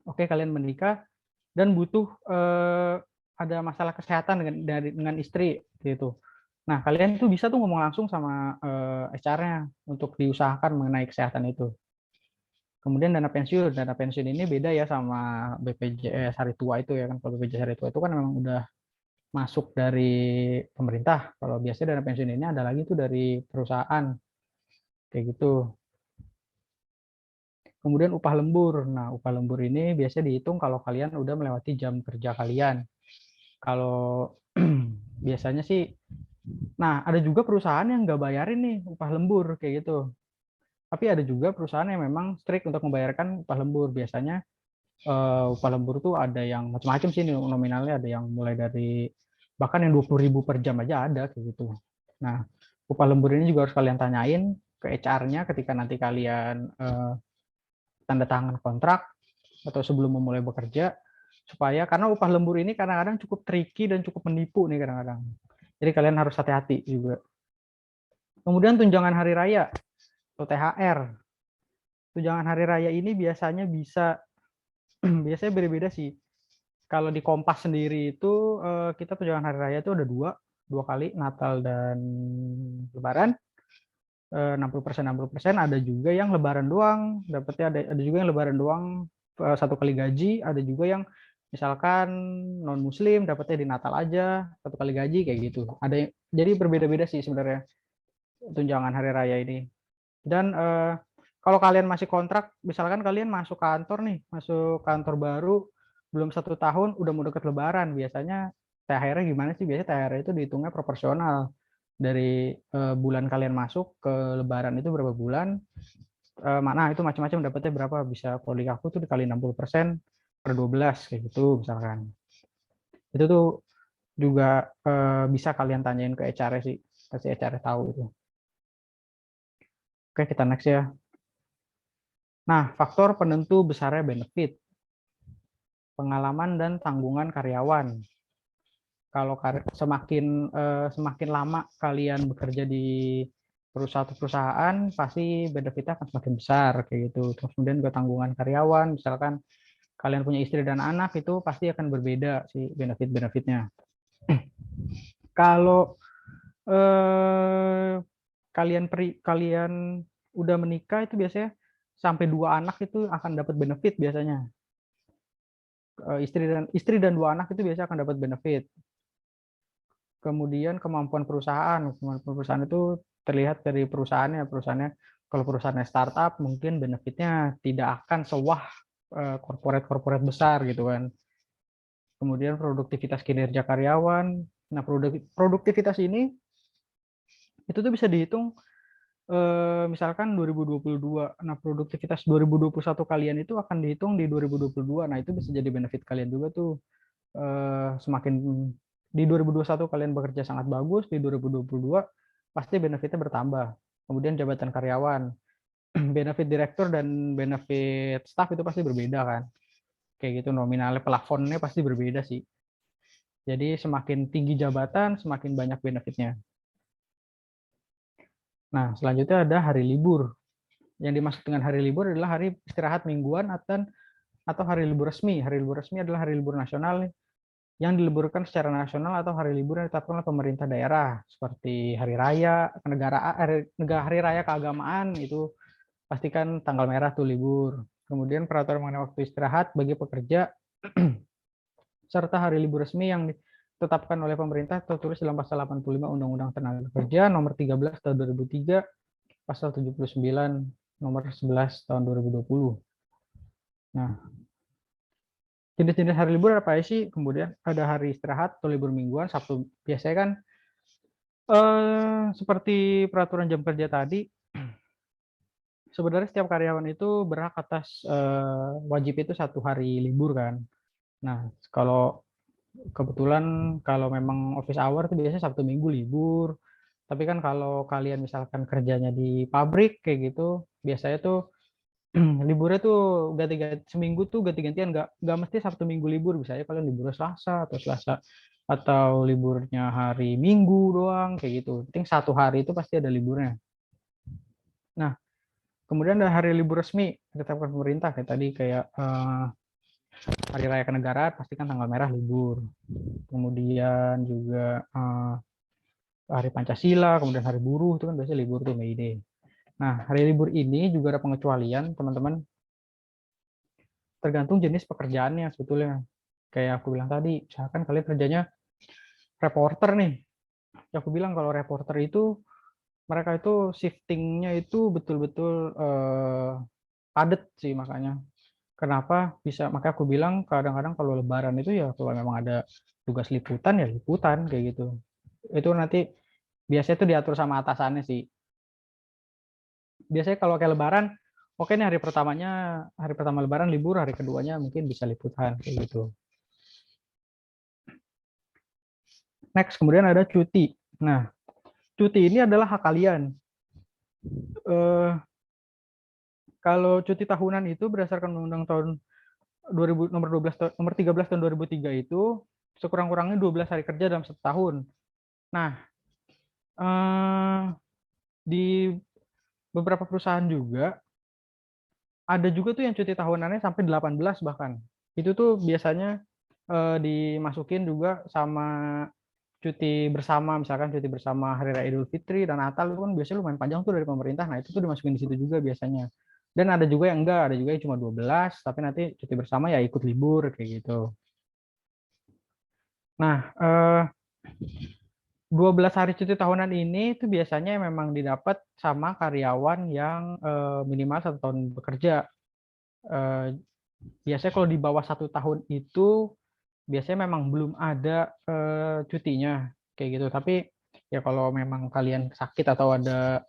Oke, kalian menikah dan butuh ada masalah kesehatan dengan istri gitu. Nah, kalian tuh bisa tuh ngomong langsung sama HR-nya untuk diusahakan mengenai kesehatan itu. Kemudian dana pensiun ini beda ya sama BPJS Hari Tua itu ya kan. Kalau BPJS Hari Tua itu kan memang udah masuk dari pemerintah. Kalau biasanya dana pensiun ini ada lagi tuh dari perusahaan kayak gitu. Kemudian upah lembur. Nah, upah lembur ini biasanya dihitung kalau kalian udah melewati jam kerja kalian. Kalau biasanya sih, nah ada juga perusahaan yang nggak bayarin nih upah lembur kayak gitu. Tapi ada juga perusahaan yang memang strict untuk membayarkan upah lembur. Biasanya upah lembur tuh ada yang macam-macam sih nominalnya, ada yang mulai dari bahkan yang 20.000 per jam aja ada kayak gitu. Nah, upah lembur ini juga harus kalian tanyain ke HR-nya ketika nanti kalian tanda tangan kontrak atau sebelum memulai bekerja, supaya karena upah lembur ini kadang-kadang cukup tricky dan cukup menipu nih kadang-kadang. Jadi kalian harus hati-hati juga. Kemudian tunjangan hari raya atau THR. Tunjangan hari raya ini biasanya biasanya beda-beda sih. Kalau di Kompas sendiri itu kita tunjangan hari raya itu ada dua kali, Natal dan Lebaran. 60%, 60%. Ada juga yang lebaran doang dapatnya, ada juga yang lebaran doang satu kali gaji, ada juga yang misalkan non muslim dapatnya di Natal aja satu kali gaji kayak gitu. Jadi berbeda-beda sih sebenarnya tunjangan hari raya ini. Dan kalau kalian masih kontrak, misalkan kalian masuk kantor baru belum 1 tahun udah mau deket lebaran, biasanya THR-nya gimana sih? Biasanya THR itu dihitungnya proporsional dari bulan kalian masuk ke lebaran itu berapa bulan, mana itu macam-macam dapatnya berapa, bisa kalau di aku tuh dikali 60% per 12 kayak gitu misalkan. Itu tuh juga bisa kalian tanyain ke HR sih, pasti HR tahu itu. Oke, kita next ya. Nah, faktor penentu besarnya benefit, pengalaman dan tanggungan karyawan. Kalau semakin lama kalian bekerja di perusahaan, pasti benefitnya akan semakin besar kayak gitu. Terus kemudian juga tanggungan karyawan, misalkan kalian punya istri dan anak, itu pasti akan berbeda sih benefit-benefitnya. Kalau kalian udah menikah, itu biasanya sampai 2 anak itu akan dapat benefit biasanya. Istri dan 2 anak itu biasanya akan dapat benefit. Kemudian kemampuan perusahaan itu terlihat dari perusahaannya. Kalau perusahaannya startup, mungkin benefitnya tidak akan sewah korporat besar gitu kan. Kemudian produktivitas kinerja karyawan. Nah, produktivitas ini itu tuh bisa dihitung misalkan 2022. Nah, produktivitas 2021 kalian itu akan dihitung di 2022. Nah, itu bisa jadi benefit kalian juga tuh. Semakin di 2021 kalian bekerja sangat bagus, di 2022 pasti benefitnya bertambah. Kemudian jabatan karyawan, benefit direktur dan benefit staff itu pasti berbeda kan. Kayak gitu, nominalnya plafonnya pasti berbeda sih. Jadi semakin tinggi jabatan, semakin banyak benefitnya. Nah, selanjutnya ada hari libur. Yang dimaksud dengan hari libur adalah hari istirahat mingguan atau hari libur resmi. Hari libur resmi adalah hari libur nasional yang diliburkan secara nasional atau hari libur yang ditetapkan oleh pemerintah daerah, seperti hari raya kenegaraan, hari raya keagamaan itu pastikan tanggal merah tuh libur. Kemudian peraturan mengenai waktu istirahat bagi pekerja serta hari libur resmi yang ditetapkan oleh pemerintah tertulis dalam pasal 85 Undang-Undang Tenaga Kerja nomor 13 tahun 2003, pasal 79 nomor 11 tahun 2020. Nah, jenis-jenis hari libur apa aja sih? Kemudian ada hari istirahat atau libur mingguan, Sabtu. Biasanya kan seperti peraturan jam kerja tadi, sebenarnya setiap karyawan itu berhak atas wajib itu 1 hari libur kan. Nah, kalau kebetulan kalau memang office hour itu biasanya Sabtu Minggu libur. Tapi kan kalau kalian misalkan kerjanya di pabrik kayak gitu, biasanya tuh liburnya tuh ganti-ganti seminggu tuh ganti-gantian, nggak mesti Sabtu Minggu libur, misalnya kalian liburnya Selasa atau Selasa atau liburnya hari Minggu doang kayak gitu. Penting 1 hari itu pasti ada liburnya. Nah, kemudian ada hari libur resmi ditetapkan pemerintah kayak tadi kayak hari raya kenegaraan pasti kan tanggal merah libur. Kemudian juga hari Pancasila, kemudian hari buruh itu kan biasanya libur tuh May Day. Nah, hari libur ini juga ada pengecualian, teman-teman. Tergantung jenis pekerjaannya sebetulnya. Kayak aku bilang tadi, misalkan kalian kerjanya reporter nih. Ya aku bilang kalau reporter itu mereka itu shiftingnya itu betul-betul padat sih makanya. Kenapa bisa? Makanya aku bilang kadang-kadang kalau Lebaran itu ya kalau memang ada tugas liputan ya liputan kayak gitu. Itu nanti biasanya itu diatur sama atasannya sih. Biasanya kalau kayak Lebaran, oke nih hari pertama Lebaran libur, hari keduanya mungkin bisa liputan kayak gitu. Next, kemudian ada cuti. Nah, cuti ini adalah hak kalian. Kalau cuti tahunan itu berdasarkan Undang-Undang tahun 2000 nomor 13 tahun 2003 itu sekurang-kurangnya 12 hari kerja dalam setahun. Nah, di beberapa perusahaan juga ada juga tuh yang cuti tahunannya sampai 18 bahkan. Itu tuh biasanya dimasukin juga sama cuti bersama, misalkan cuti bersama Hari Raya Idul Fitri dan Natal itu kan biasanya lumayan panjang tuh dari pemerintah. Nah, itu tuh dimasukin di situ juga biasanya. Dan ada juga yang enggak, ada juga yang cuma 12, tapi nanti cuti bersama ya ikut libur kayak gitu. Nah, 12 hari cuti tahunan ini itu biasanya memang didapat sama karyawan yang minimal 1 tahun bekerja. Biasanya kalau di bawah 1 tahun itu biasanya memang belum ada cutinya kayak gitu. Tapi ya kalau memang kalian sakit atau ada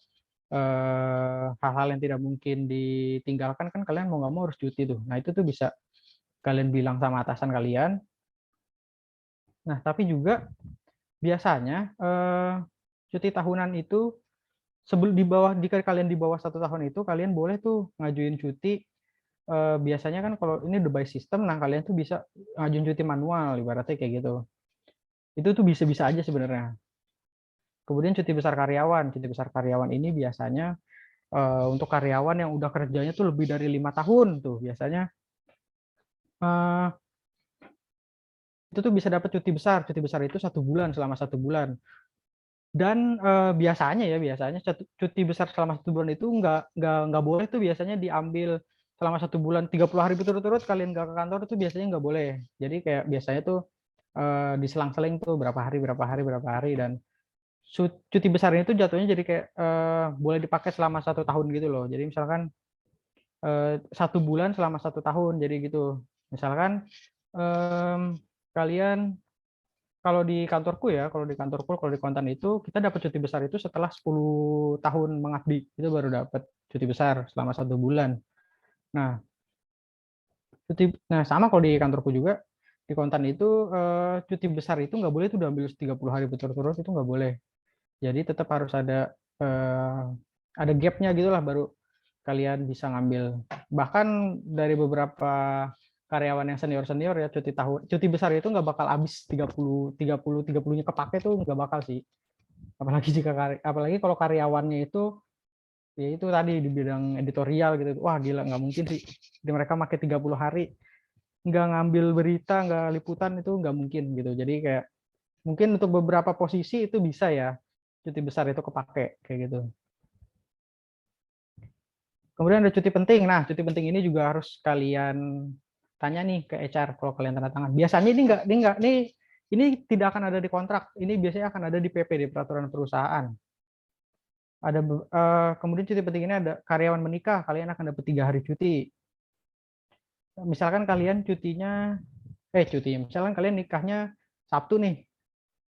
hal-hal yang tidak mungkin ditinggalkan kan kalian mau nggak mau harus cuti tuh. Nah itu tuh bisa kalian bilang sama atasan kalian. Nah tapi juga biasanya cuti tahunan itu sebelum di bawah jika kalian di bawah 1 tahun itu kalian boleh tuh ngajuin cuti. Biasanya kan kalau ini udah by system, nah kalian tuh bisa ngajuin cuti manual ibaratnya kayak gitu. Itu tuh bisa-bisa aja sebenarnya. Kemudian cuti besar karyawan ini biasanya untuk karyawan yang udah kerjanya tuh lebih dari 5 tahun tuh biasanya itu tuh bisa dapat cuti besar. Cuti besar itu 1 bulan selama 1 bulan. Dan biasanya cuti besar selama 1 bulan itu nggak boleh tuh biasanya diambil selama 1 bulan 30 hari berturut-turut kalian nggak ke kantor itu biasanya nggak boleh. Jadi kayak biasanya tuh diselang-seling tuh berapa hari dan cuti besarnya itu jatuhnya jadi kayak boleh dipakai selama 1 tahun gitu loh. Jadi misalkan 1 bulan selama 1 tahun jadi gitu. Misalkan kalian kalau di kontan itu kita dapat cuti besar itu setelah 10 tahun mengabdi itu baru dapat cuti besar selama 1 bulan. Nah, sama kalau di kantorku juga di kontan itu cuti besar itu nggak boleh itu udah ambil 30 hari berturut-turut itu nggak boleh. Jadi tetap harus ada gapnya gitulah baru kalian bisa ngambil. Bahkan dari beberapa karyawan yang senior ya cuti besar itu nggak bakal habis 30-30-30-nya kepake tuh nggak bakal sih. Apalagi kalau karyawannya itu ya itu tadi di bidang editorial gitu. Wah gila nggak mungkin sih. Mereka pakai 30 hari nggak ngambil berita, nggak liputan itu nggak mungkin gitu. Jadi kayak mungkin untuk beberapa posisi itu bisa ya cuti besar itu kepake kayak gitu. Kemudian ada cuti penting. Nah, cuti penting ini juga harus kalian tanya nih ke HR kalau kalian tanda tangan. Biasanya ini tidak akan ada di kontrak. Ini biasanya akan ada di PP, di peraturan perusahaan. Ada kemudian cuti penting ini ada karyawan menikah, kalian akan dapat 3 hari cuti. Misalkan kalian misalkan kalian nikahnya Sabtu nih.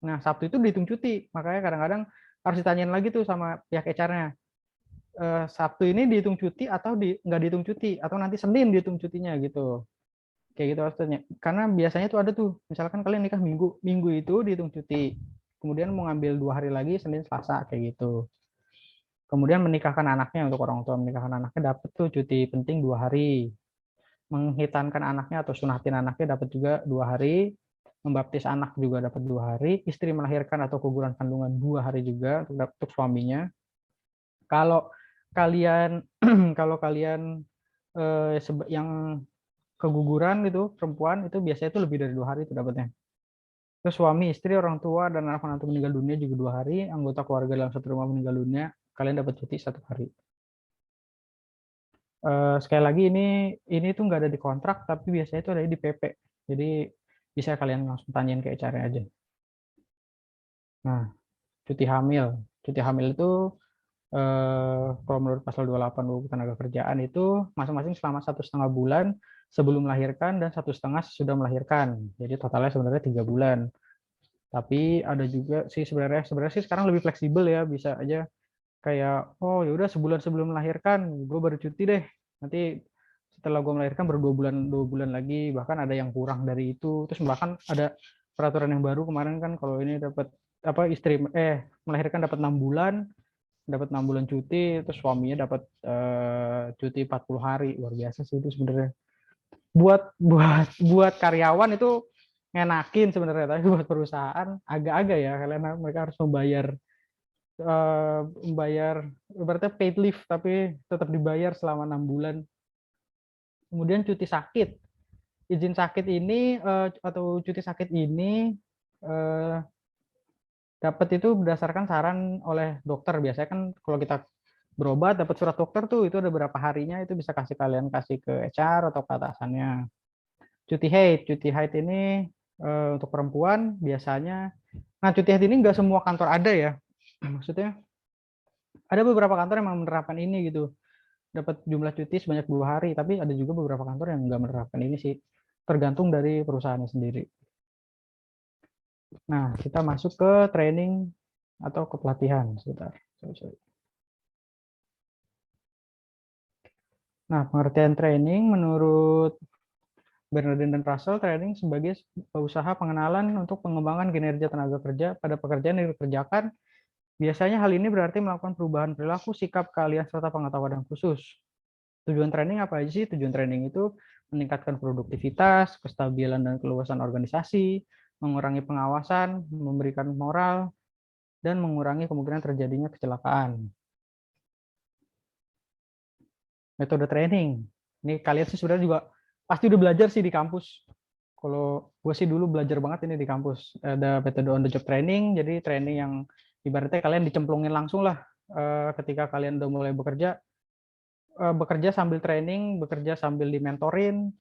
Nah, Sabtu itu dihitung cuti. Makanya kadang-kadang harus ditanyain lagi tuh sama pihak HR-nya. Sabtu ini dihitung cuti atau nggak dihitung cuti, atau nanti Senin dihitung cutinya gitu. Kayak gitu harusnya. Karena biasanya tuh ada tuh, misalkan kalian nikah Minggu itu dihitung cuti. Kemudian mau ngambil 2 hari lagi, Senin, Selasa, kayak gitu. Kemudian menikahkan anaknya, untuk orang tua menikahkan anaknya dapat tuh cuti penting 2 hari. Menghitankan anaknya atau sunatin anaknya dapat juga 2 hari. Membaptis anak juga dapat 2 hari. Istri melahirkan atau keguguran kandungan 2 hari juga untuk suaminya. Kalau kalian kalau kalian yang keguguran itu perempuan itu biasanya itu lebih dari 2 hari itu dapatnya. Terus suami, istri, orang tua, dan anak anak meninggal dunia juga 2 hari. Anggota keluarga dalam satu rumah meninggal dunia, kalian dapat cuti 1 hari. Sekali lagi ini tuh nggak ada di kontrak, tapi biasanya itu ada di PP. Jadi bisa kalian langsung tanyain ke HR aja. Nah, cuti hamil. Cuti hamil itu kalau menurut pasal 28 UU Ketenagakerjaan itu masing-masing selama 1,5 bulan sebelum melahirkan dan 1,5 sudah melahirkan. Jadi totalnya sebenarnya 3 bulan. Tapi ada juga sih sebenarnya sih sekarang lebih fleksibel ya, bisa aja kayak oh ya udah sebulan sebelum melahirkan gue baru cuti deh. Nanti setelah gue melahirkan baru 2 bulan lagi, bahkan ada yang kurang dari itu. Terus bahkan ada peraturan yang baru kemarin kan, kalau ini dapat istri melahirkan dapat 6 bulan, cuti, terus suaminya dapat cuti 40 hari. Luar biasa sih itu sebenarnya. Buat karyawan itu ngenakin sebenarnya, tapi buat perusahaan agak-agak ya, kalian mereka harus membayar berarti paid leave tapi tetap dibayar selama 6 bulan. Kemudian cuti sakit, izin sakit ini atau cuti sakit ini dapat itu berdasarkan saran oleh dokter. Biasanya kan kalau kita berobat dapat surat dokter tuh, itu ada berapa harinya, itu bisa kalian kasih ke HR atau ke atasannya. Cuti haid ini untuk perempuan biasanya. Nah, cuti haid ini nggak semua kantor ada ya. Maksudnya ada beberapa kantor yang menerapkan ini gitu. Dapat jumlah cuti sebanyak 2 hari, tapi ada juga beberapa kantor yang nggak menerapkan ini sih. Tergantung dari perusahaannya sendiri. Nah, kita masuk ke training atau ke pelatihan. Sebentar. Nah, pengertian training menurut Bernardin dan Russell, training sebagai usaha pengenalan untuk pengembangan kinerja tenaga kerja pada pekerjaan yang dikerjakan. Biasanya hal ini berarti melakukan perubahan perilaku, sikap, keahlian, serta pengetahuan yang khusus. Tujuan training apa aja sih? Tujuan training itu meningkatkan produktivitas, kestabilan dan keluasan organisasi, mengurangi pengawasan, memberikan moral, dan mengurangi kemungkinan terjadinya kecelakaan. Metode training. Ini kalian sih sebenarnya juga pasti udah belajar sih di kampus. Kalau gue sih dulu belajar banget ini di kampus. Ada metode on the job training, jadi training yang ibaratnya kalian dicemplungin langsung lah ketika kalian udah mulai bekerja. Bekerja sambil training, bekerja sambil dimentorin,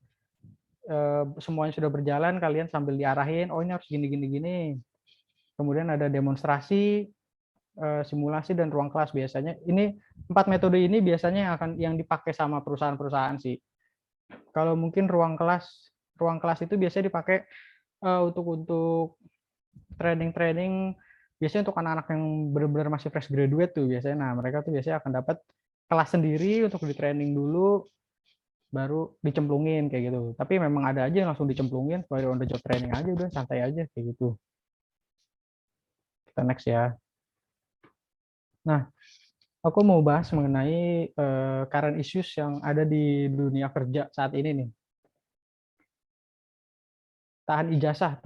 semuanya sudah berjalan, kalian sambil diarahin, oh ini harus gini gini gini. Kemudian ada demonstrasi, simulasi, dan ruang kelas. Biasanya ini 4 metode ini biasanya yang dipakai sama perusahaan-perusahaan sih. Kalau mungkin ruang kelas itu biasanya dipakai untuk training biasanya untuk anak-anak yang benar-benar masih fresh graduate tuh biasanya. Nah, mereka tuh biasanya akan dapat kelas sendiri untuk di training dulu, baru dicemplungin kayak gitu. Tapi memang ada aja yang langsung dicemplungin, sebagai on the job training aja, udah santai aja kayak gitu. Kita next ya. Nah, aku mau bahas mengenai current issues yang ada di dunia kerja saat ini nih. Tahan ijazah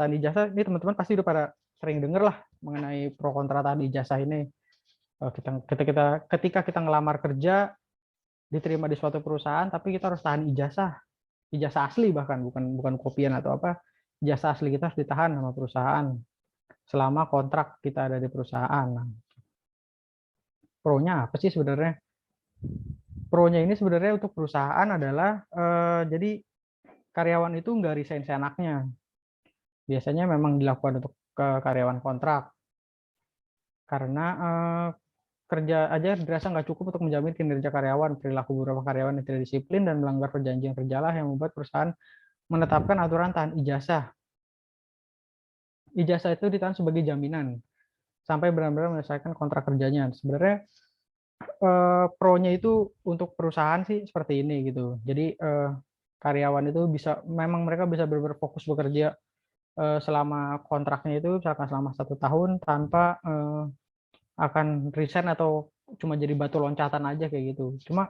ini teman-teman pasti udah pada sering denger lah mengenai pro kontra tahan ijazah ini. Ketika kita ngelamar kerja, diterima di suatu perusahaan, tapi kita harus tahan ijazah asli, bahkan bukan kopian atau apa, ijazah asli kita harus ditahan sama perusahaan selama kontrak kita ada di perusahaan. Nah, pro-nya apa sih sebenarnya? Pro-nya ini sebenarnya untuk perusahaan adalah, jadi karyawan itu nggak resign seenaknya. Biasanya memang dilakukan untuk karyawan kontrak, karena, kerja aja dirasa nggak cukup untuk menjamin kinerja karyawan. Perilaku beberapa karyawan yang tidak disiplin dan melanggar perjanjian kerjalah yang membuat perusahaan menetapkan aturan tahan ijazah. Ijazah itu ditahan sebagai jaminan sampai benar-benar menyelesaikan kontrak kerjanya. Sebenarnya, pro-nya itu untuk perusahaan sih seperti ini gitu. Jadi, karyawan itu bisa memang mereka bisa benar-benar fokus bekerja, selama kontraknya itu misalkan selama 1 tahun tanpa, akan resign atau cuma jadi batu loncatan aja kayak gitu. Cuma,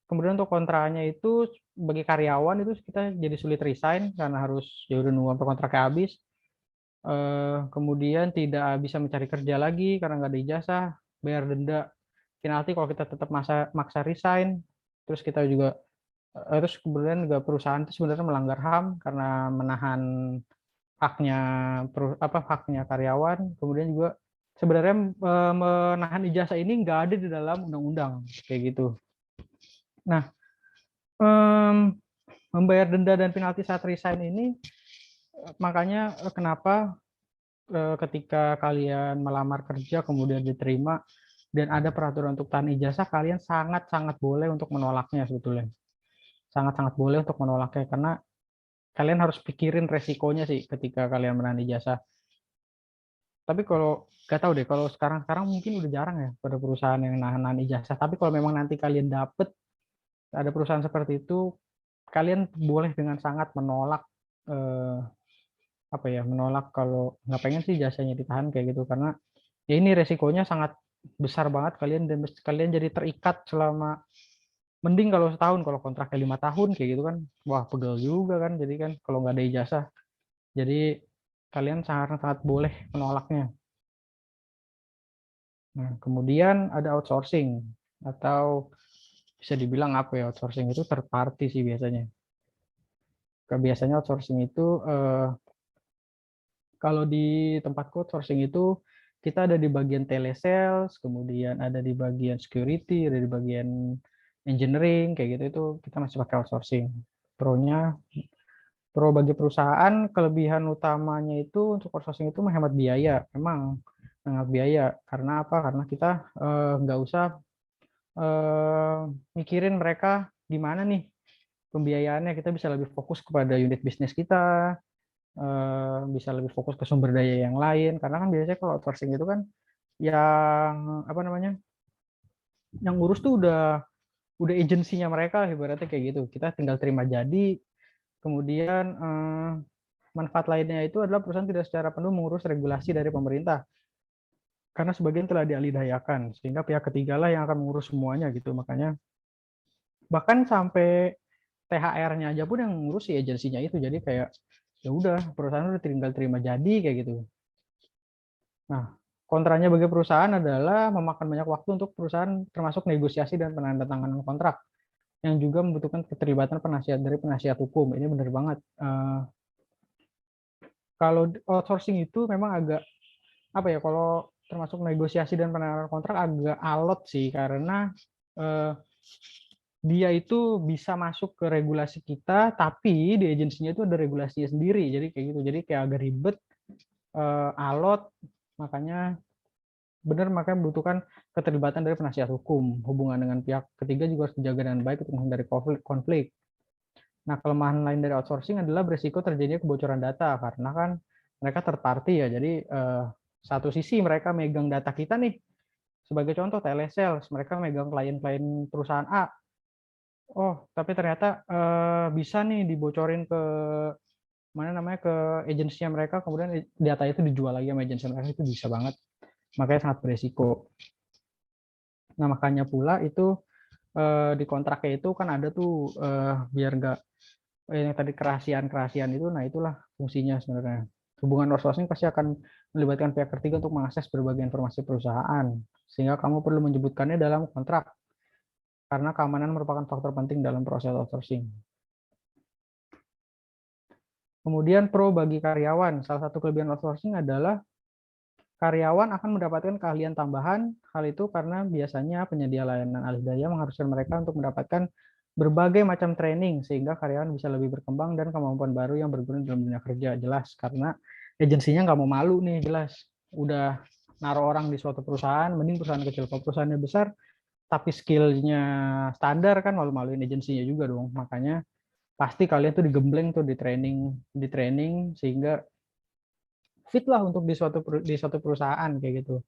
kemudian untuk kontranya itu bagi karyawan itu kita jadi sulit resign karena harus ya udah nunggu sampai kontraknya habis, kemudian tidak bisa mencari kerja lagi karena nggak ada ijazah, bayar denda, penalti kalau kita tetap maksa resign, terus kita juga terus kemudian juga perusahaan itu sebenarnya melanggar HAM karena menahan haknya haknya karyawan, kemudian juga sebenarnya, menahan ijazah ini nggak ada di dalam undang-undang, kayak gitu. Nah, membayar denda dan penalti saat resign ini, makanya, kenapa, ketika kalian melamar kerja kemudian diterima dan ada peraturan untuk tahan ijazah, kalian sangat-sangat boleh untuk menolaknya sebetulnya. Sangat-sangat boleh untuk menolaknya, karena kalian harus pikirin resikonya sih ketika kalian menahan ijazah. Tapi kalau nggak tahu deh, kalau sekarang-sekarang mungkin udah jarang ya pada perusahaan yang nahan-nahan ijazah, tapi kalau memang nanti kalian dapet, ada perusahaan seperti itu, kalian boleh dengan sangat menolak, eee, menolak kalau nggak pengen sih ijazahnya ditahan kayak gitu. Karena ya ini resikonya sangat besar banget kalian jadi terikat selama mending kalau setahun, kalau kontraknya 5 tahun kayak gitu kan, wah pegel juga kan, jadi kan kalau nggak ada ijazah. Jadi kalian sangat-sangat boleh menolaknya. Nah, kemudian ada outsourcing atau bisa dibilang outsourcing itu third party sih biasanya. Biasanya outsourcing itu, kalau di tempatku outsourcing itu kita ada di bagian telesales, kemudian ada di bagian security, ada di bagian engineering, kayak gitu itu kita masih pakai outsourcing. Pro-nya, pro bagi perusahaan, kelebihan utamanya itu untuk outsourcing itu menghemat biaya, memang menghemat biaya. Karena apa? Karena kita, nggak usah, eee, mikirin mereka gimana nih pembiayaannya, kita bisa lebih fokus kepada unit bisnis kita, bisa lebih fokus ke sumber daya yang lain, karena kan biasanya kalau outsourcing itu kan yang, yang ngurus tuh udah agensinya mereka ibaratnya kayak gitu. Kita tinggal terima jadi, kemudian, manfaat lainnya itu adalah perusahaan tidak secara penuh mengurus regulasi dari pemerintah, karena sebagian telah dialihdayakan, sehingga pihak ketiga lah yang akan mengurus semuanya gitu. Makanya bahkan sampai THR-nya aja pun yang ngurus si agensinya itu. Jadi kayak, ya udah perusahaan udah tinggal terima jadi kayak gitu. Nah, kontranya bagi perusahaan adalah memakan banyak waktu untuk perusahaan termasuk negosiasi dan penandatanganan kontrak, yang juga membutuhkan keterlibatan penasihat hukum. Ini benar banget. Kalau outsourcing itu memang agak, kalau termasuk negosiasi dan penandatanganan kontrak agak alot sih, karena, eee, dia itu bisa masuk ke regulasi kita, tapi di agensinya itu ada regulasinya sendiri. Jadi kayak gitu. Jadi kayak agak ribet, alot, makanya makanya membutuhkan keterlibatan dari penasihat hukum. Hubungan dengan pihak ketiga juga harus dijaga dengan baik untuk menghindari konflik. Nah, kelemahan lain dari outsourcing adalah beresiko terjadinya kebocoran data, karena kan mereka third party ya. Jadi, satu sisi mereka megang data kita nih, sebagai contoh telesales, mereka megang klien-klien perusahaan A. Oh, tapi ternyata, bisa nih dibocorin ke ke agensinya mereka, kemudian data itu dijual lagi sama agensi mereka, itu bisa banget. Makanya sangat beresiko. Nah, makanya pula itu, di kontraknya itu kan ada tuh, biar nggak yang tadi kerahasiaan-kerahasiaan itu, nah itulah fungsinya sebenarnya. Hubungan outsourcing pasti akan melibatkan pihak ketiga untuk mengakses berbagai informasi perusahaan, sehingga kamu perlu menyebutkannya dalam kontrak, karena keamanan merupakan faktor penting dalam proses outsourcing. Kemudian pro bagi karyawan, salah satu kelebihan outsourcing adalah karyawan akan mendapatkan keahlian tambahan. Hal itu karena biasanya penyedia layanan alih daya mengharuskan mereka untuk mendapatkan berbagai macam training sehingga karyawan bisa lebih berkembang dan kemampuan baru yang berguna dalam dunia kerja. Jelas karena agensinya nggak mau malu nih, jelas. Udah naruh orang di suatu perusahaan, mending perusahaan kecil. Kalau perusahaannya besar, tapi skillnya standar kan malu-maluin agensinya juga dong. Makanya pasti kalian tuh digembleng tuh di training sehingga fit lah untuk di suatu perusahaan kayak gitu.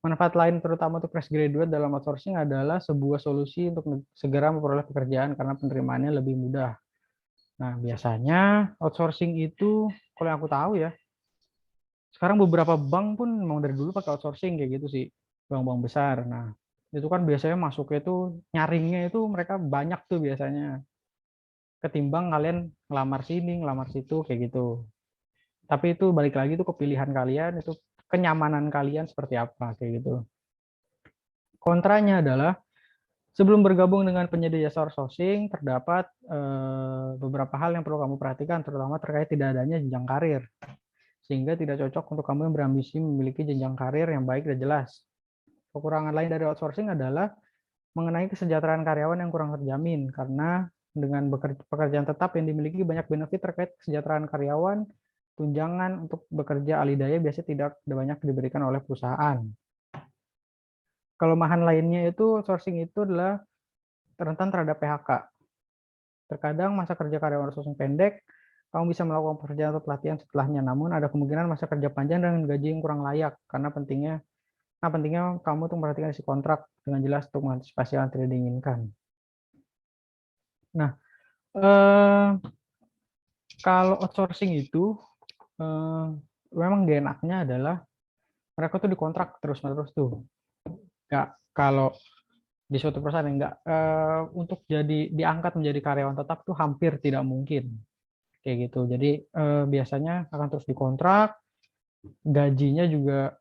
Manfaat lain terutama untuk fresh graduate dalam outsourcing adalah sebuah solusi untuk segera memperoleh pekerjaan karena penerimaannya lebih mudah. Nah, biasanya outsourcing itu kalau yang aku tahu ya, sekarang beberapa bank pun memang dari dulu pakai outsourcing kayak gitu sih, bank-bank besar. Nah, itu kan biasanya masuknya itu nyaringnya itu mereka banyak tuh biasanya. Ketimbang kalian ngelamar sini, ngelamar situ kayak gitu. Tapi itu balik lagi tuh ke pilihan kalian, itu kenyamanan kalian seperti apa kayak gitu. Kontranya adalah sebelum bergabung dengan penyedia jasa outsourcing, terdapat beberapa hal yang perlu kamu perhatikan, terutama terkait tidak adanya jenjang karir, sehingga tidak cocok untuk kamu yang berambisi memiliki jenjang karir yang baik dan jelas. Kekurangan lain dari outsourcing adalah mengenai kesejahteraan karyawan yang kurang terjamin, karena dengan pekerjaan tetap yang dimiliki banyak benefit terkait kesejahteraan karyawan, tunjangan untuk bekerja alih daya biasanya tidak banyak diberikan oleh perusahaan. Kelemahan lainnya itu outsourcing itu adalah rentan terhadap PHK. Terkadang masa kerja karyawan outsourcing pendek, kamu bisa melakukan pekerjaan atau pelatihan setelahnya. Namun ada kemungkinan masa kerja panjang dengan gaji yang kurang layak karena pentingnya kamu untuk memperhatikan isi kontrak dengan jelas untuk mengantisipasi hal yang tidak diinginkan. Nah, kalau outsourcing itu memang gak enaknya adalah mereka tuh dikontrak terus-menerus tuh. Kalau di suatu perusahaan yang enggak untuk diangkat menjadi karyawan tetap tuh hampir tidak mungkin kayak gitu. Jadi biasanya akan terus dikontrak, gajinya juga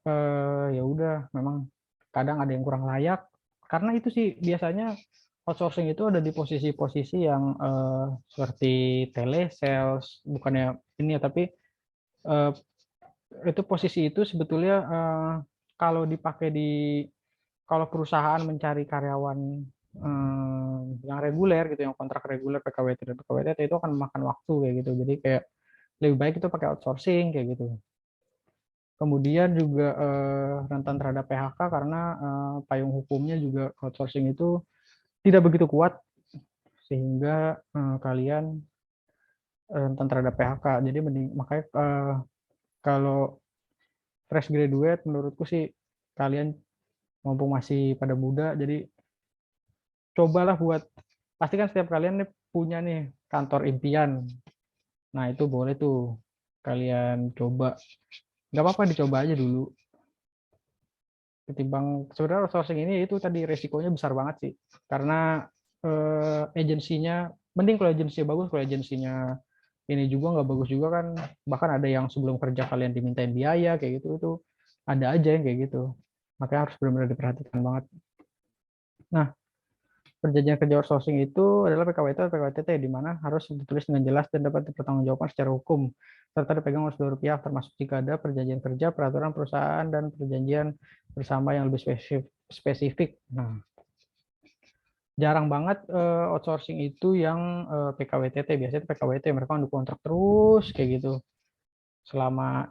ya udah memang kadang ada yang kurang layak. Karena itu sih biasanya outsourcing itu ada di posisi-posisi yang seperti telesales, bukannya ini ya, tapi itu posisi itu sebetulnya kalau dipakai kalau perusahaan mencari karyawan yang reguler gitu, yang kontrak reguler PKWT dan PKWT itu akan memakan waktu kayak gitu. Jadi kayak lebih baik itu pakai outsourcing kayak gitu. Kemudian juga rentan terhadap PHK karena payung hukumnya juga outsourcing itu tidak begitu kuat sehingga kalian rentan terhadap PHK. Jadi makanya kalau fresh graduate menurutku sih kalian mumpung masih pada muda, jadi cobalah buat pastikan setiap kalian nih punya nih kantor impian. Nah itu boleh tuh kalian coba, nggak apa-apa dicoba aja dulu. Ketimbang sebenarnya outsourcing ini itu tadi resikonya besar banget sih, karena agensinya mending kalau agensinya bagus, kalau agensinya ini juga nggak bagus juga kan, bahkan ada yang sebelum kerja kalian dimintain biaya kayak gitu, itu ada aja yang kayak gitu, makanya harus benar-benar diperhatikan banget. Nah, perjanjian kerja outsourcing itu adalah PKWT atau PKWTT di mana harus ditulis dengan jelas dan dapat dipertanggungjawabkan secara hukum serta dipegang oleh seluruh pihak termasuk jika ada perjanjian kerja, peraturan perusahaan dan perjanjian bersama yang lebih spesifik. Nah, jarang banget outsourcing itu yang PKWTT, biasanya PKWT mereka kan kontrak terus kayak gitu. Selama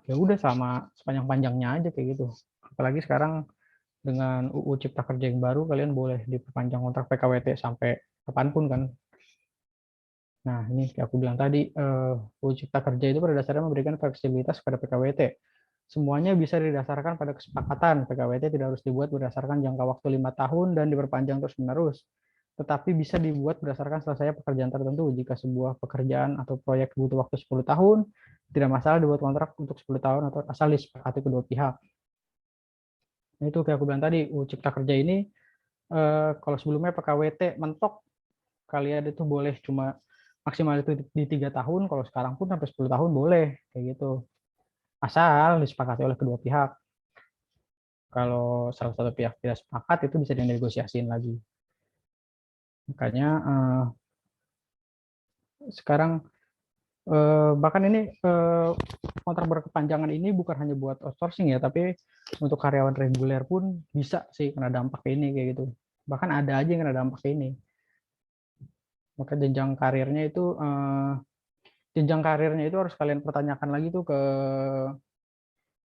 sepanjang-panjangnya aja kayak gitu. Apalagi sekarang dengan UU Cipta Kerja yang baru, kalian boleh diperpanjang kontrak PKWT sampai kapanpun kan. Nah, ini kayak aku bilang tadi, UU Cipta Kerja itu pada dasarnya memberikan fleksibilitas kepada PKWT. Semuanya bisa didasarkan pada kesepakatan. PKWT tidak harus dibuat berdasarkan jangka waktu 5 tahun dan diperpanjang terus-menerus. Tetapi bisa dibuat berdasarkan selesai pekerjaan tertentu. Jika sebuah pekerjaan atau proyek butuh waktu 10 tahun, tidak masalah dibuat kontrak untuk 10 tahun atau asal disepakati kedua pihak. Nah, itu kayak aku bilang tadi, UU Cipta Kerja ini kalau sebelumnya PKWT mentok, kalian itu boleh cuma maksimal itu di 3 tahun, kalau sekarang pun sampai 10 tahun boleh kayak gitu. Asal disepakati oleh kedua pihak. Kalau salah satu pihak tidak sepakat itu bisa dinegosiasiin lagi. Makanya sekarang Bahkan ini kontrak berkepanjangan ini bukan hanya buat outsourcing ya, tapi untuk karyawan reguler pun bisa sih kena dampak ini kayak gitu. Bahkan ada aja yang kena dampak ini. Maka jenjang karirnya itu harus kalian pertanyakan lagi tuh ke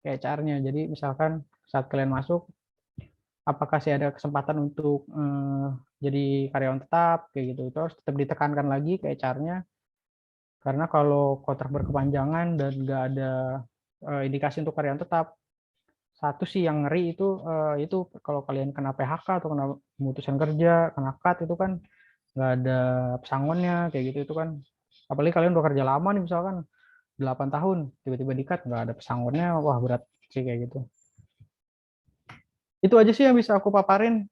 HR-nya. Jadi misalkan saat kalian masuk, apakah sih ada kesempatan untuk jadi karyawan tetap kayak gitu. Itu harus tetap ditekankan lagi ke HR-nya. Karena kalau kontrak berkepanjangan dan nggak ada indikasi untuk karyawan tetap, satu sih yang ngeri itu kalau kalian kena PHK atau kena pemutusan kerja, kena cut itu kan nggak ada pesangonnya kayak gitu itu kan. Apalagi kalian udah kerja lama nih misalkan 8 tahun tiba-tiba di cut nggak ada pesangonnya, wah berat sih kayak gitu. Itu aja sih yang bisa aku paparin.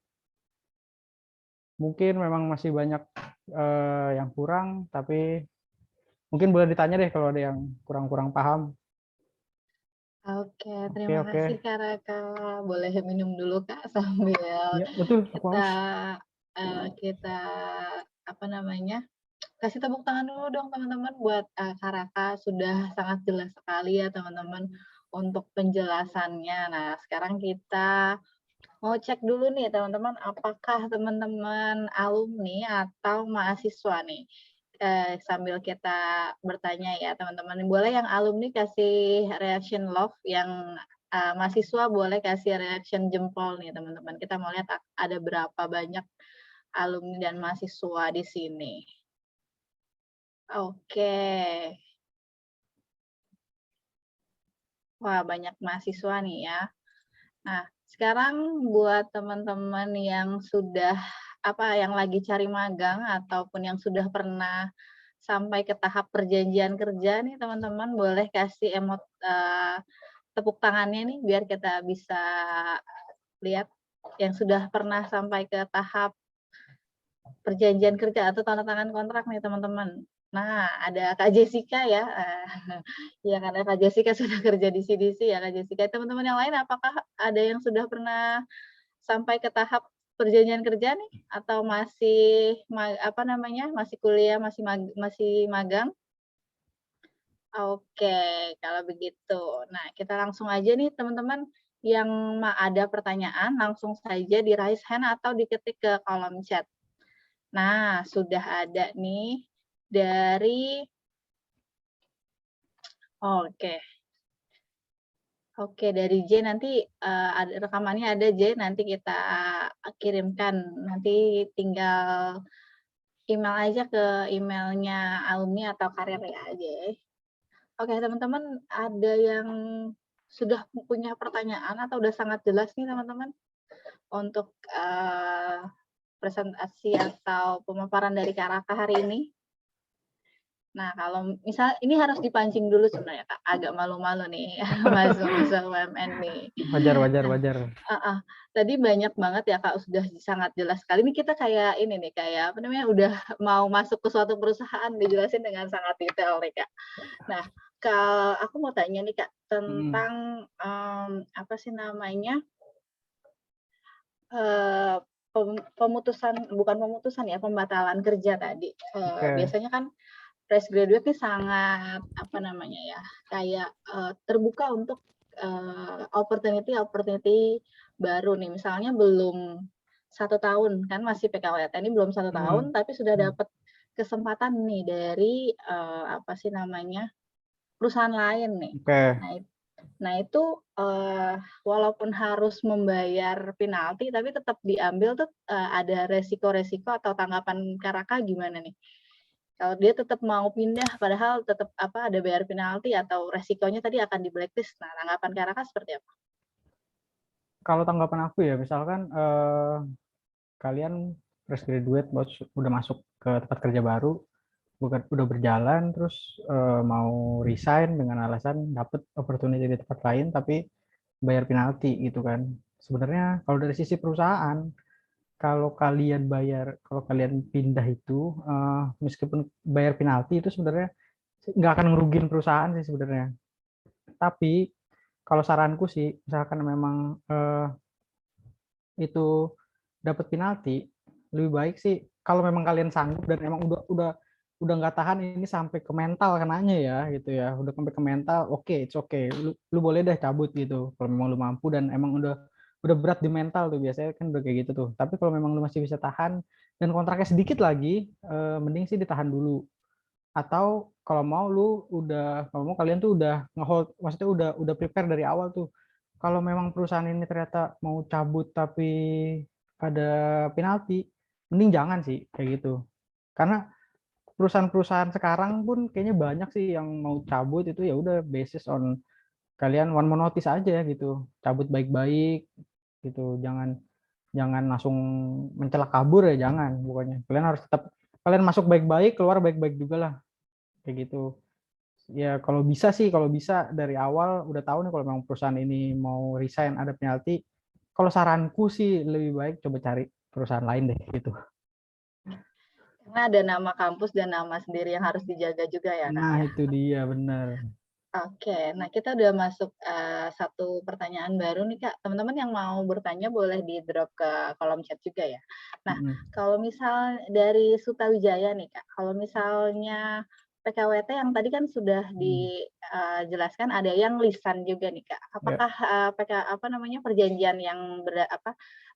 Mungkin memang masih banyak yang kurang, tapi mungkin boleh ditanya deh kalau ada yang kurang-kurang paham. Oke, Oke, terima oke. kasih Kak Raka. Boleh minum dulu Kak sambil Ya, betul, aku kita haus. kita apa namanya? Kasih tepuk tangan dulu dong teman-teman buat Kak Raka, sudah sangat jelas sekali ya teman-teman untuk penjelasannya. Nah, sekarang kita mau cek dulu nih teman-teman, apakah teman-teman alumni atau mahasiswa nih? Sambil kita bertanya ya teman-teman, boleh yang alumni kasih reaction love, yang mahasiswa boleh kasih reaction jempol nih teman-teman. Kita mau lihat ada berapa banyak alumni dan mahasiswa di sini. Oke. Wah, banyak mahasiswa nih ya. Nah, sekarang buat teman-teman yang sudah yang lagi cari magang ataupun yang sudah pernah sampai ke tahap perjanjian kerja nih teman-teman, boleh kasih tepuk tangannya nih biar kita bisa lihat yang sudah pernah sampai ke tahap perjanjian kerja atau tanda tangan kontrak nih teman-teman. Nah, ada Kak Jessica ya. Ya karena Kak Jessica sudah kerja di CDC ya Kak Jessica. Teman-teman yang lain apakah ada yang sudah pernah sampai ke tahap perjanjian kerja nih? Atau masih masih kuliah, masih magang? Oke, kalau begitu. Nah, kita langsung aja nih teman-teman yang ada pertanyaan langsung saja di raise hand atau diketik ke kolom chat. Nah, sudah ada nih dari oke. Oke, dari J nanti, ada rekamannya ada J, nanti kita kirimkan. Nanti tinggal email aja ke emailnya alumni atau karir ya, J. Oke, teman-teman ada yang sudah punya pertanyaan atau udah sangat jelas nih teman-teman untuk, presentasi atau pemaparan dari Kak Raka hari ini? Nah, kalau misal ini harus dipancing dulu sebenarnya, Kak, agak malu-malu nih masuk UMN nih. Wajar, wajar, Nah, wajar. tadi banyak banget ya, Kak, sudah sangat jelas sekali. Ini kita kayak ini nih, kayak apa namanya, udah mau masuk ke suatu perusahaan dijelasin dengan sangat detail nih, Kak. Nah, aku mau tanya nih, Kak, tentang, apa sih namanya, eee, bukan pemutusan ya, pembatalan kerja tadi. Oke. Biasanya kan fresh graduate nih sangat, apa namanya ya, kayak, terbuka untuk, opportunity baru nih. Misalnya belum 1 tahun, kan masih PKWT ini belum 1 tahun, Hmm. tapi sudah dapat kesempatan nih dari, apa sih namanya, perusahaan lain nih. Oke. Nah itu, walaupun harus membayar penalti, tapi tetap diambil tuh, ada resiko-resiko atau tanggapan Kak Raka gimana nih? Kalau dia tetap mau pindah padahal tetap ada bayar penalti atau resikonya tadi akan di-blacklist. Nah, tanggapan Kak Raka seperti apa? Kalau tanggapan aku ya, misalkan kalian fresh graduate, udah masuk ke tempat kerja baru, udah berjalan, terus mau resign dengan alasan dapat opportunity di tempat lain, tapi bayar penalti gitu kan. Sebenarnya kalau dari sisi perusahaan, kalau kalian pindah itu, meskipun bayar penalti itu sebenarnya nggak akan ngerugin perusahaan sih sebenarnya. Tapi kalau saranku sih, misalkan memang itu dapat penalti, lebih baik sih kalau memang kalian sanggup dan emang udah nggak tahan ini sampai ke mental kenanya ya gitu ya, udah sampai ke mental, oke, it's okay, lu boleh deh cabut gitu kalau memang lu mampu dan emang udah berat di mental tuh biasanya kan udah kayak gitu tuh. Tapi kalau memang lu masih bisa tahan dan kontraknya sedikit lagi, mending sih ditahan dulu. Atau kalau mau kalau mau kalian tuh udah ngehold, maksudnya udah prepare dari awal tuh. Kalau memang perusahaan ini ternyata mau cabut tapi ada penalti, mending jangan sih kayak gitu. Karena perusahaan-perusahaan sekarang pun kayaknya banyak sih yang mau cabut itu ya udah basis on kalian one more notice aja gitu. Cabut baik-baik gitu. Jangan jangan langsung mencelak kabur ya, jangan pokoknya. Kalian harus tetap kalian masuk baik-baik, keluar baik-baik juga lah kayak gitu. Ya kalau bisa sih, kalau bisa dari awal udah tahu nih kalau memang perusahaan ini mau resign ada penalti, kalau saranku sih lebih baik coba cari perusahaan lain deh gitu. Karena ada nama kampus dan nama sendiri yang harus dijaga juga ya, Kak, Nah ya? itu dia, bener. Oke, nah kita udah masuk, satu pertanyaan baru nih, Kak. Teman-teman yang mau bertanya boleh di-drop ke kolom chat juga ya. Nah, Mm-mm. kalau misal dari Sutawijaya nih, Kak, kalau misalnya PKWT yang tadi kan sudah dijelaskan ada yang lisan juga nih, Kak. Ya, Apakah, perjanjian yang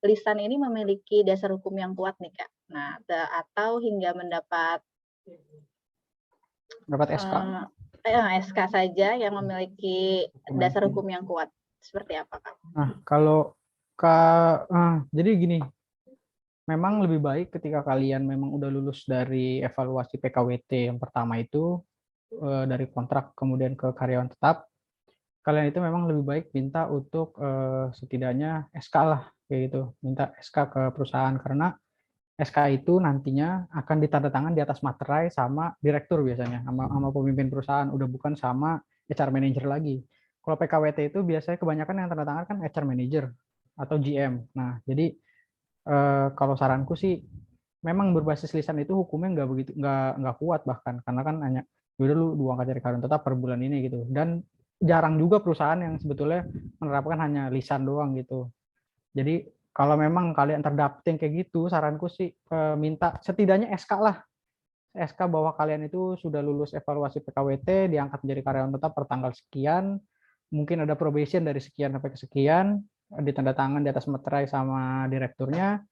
lisan ini memiliki dasar hukum yang kuat nih, Kak? Nah, atau hingga mendapat dapat SK. SK saja yang memiliki dasar Dokumen. hukum yang kuat. Seperti apa, Kak? Nah, jadi gini, memang lebih baik ketika kalian memang udah lulus dari evaluasi PKWT yang pertama itu, dari kontrak kemudian ke karyawan tetap, kalian itu memang lebih baik minta untuk setidaknya SK lah kayak gitu, minta SK ke perusahaan karena SK itu nantinya akan ditandatangan di atas materai sama direktur biasanya, sama pemimpin perusahaan, udah bukan sama HR manager lagi. Kalau PKWT itu biasanya kebanyakan yang tanda tangan kan HR manager atau GM. Nah, jadi kalau saranku sih memang berbasis lisan itu hukumnya nggak kuat bahkan karena kan hanya udah lu dua angka cari karyawan tetap per bulan ini gitu, dan jarang juga perusahaan yang sebetulnya menerapkan hanya lisan doang gitu. Jadi kalau memang kalian terdapet yang kayak gitu, saranku sih minta setidaknya SK lah. SK bahwa kalian itu sudah lulus evaluasi PKWT, diangkat menjadi karyawan tetap per tanggal sekian, mungkin ada probation dari sekian sampai ke sekian, ditandatangan di atas materai sama direkturnya,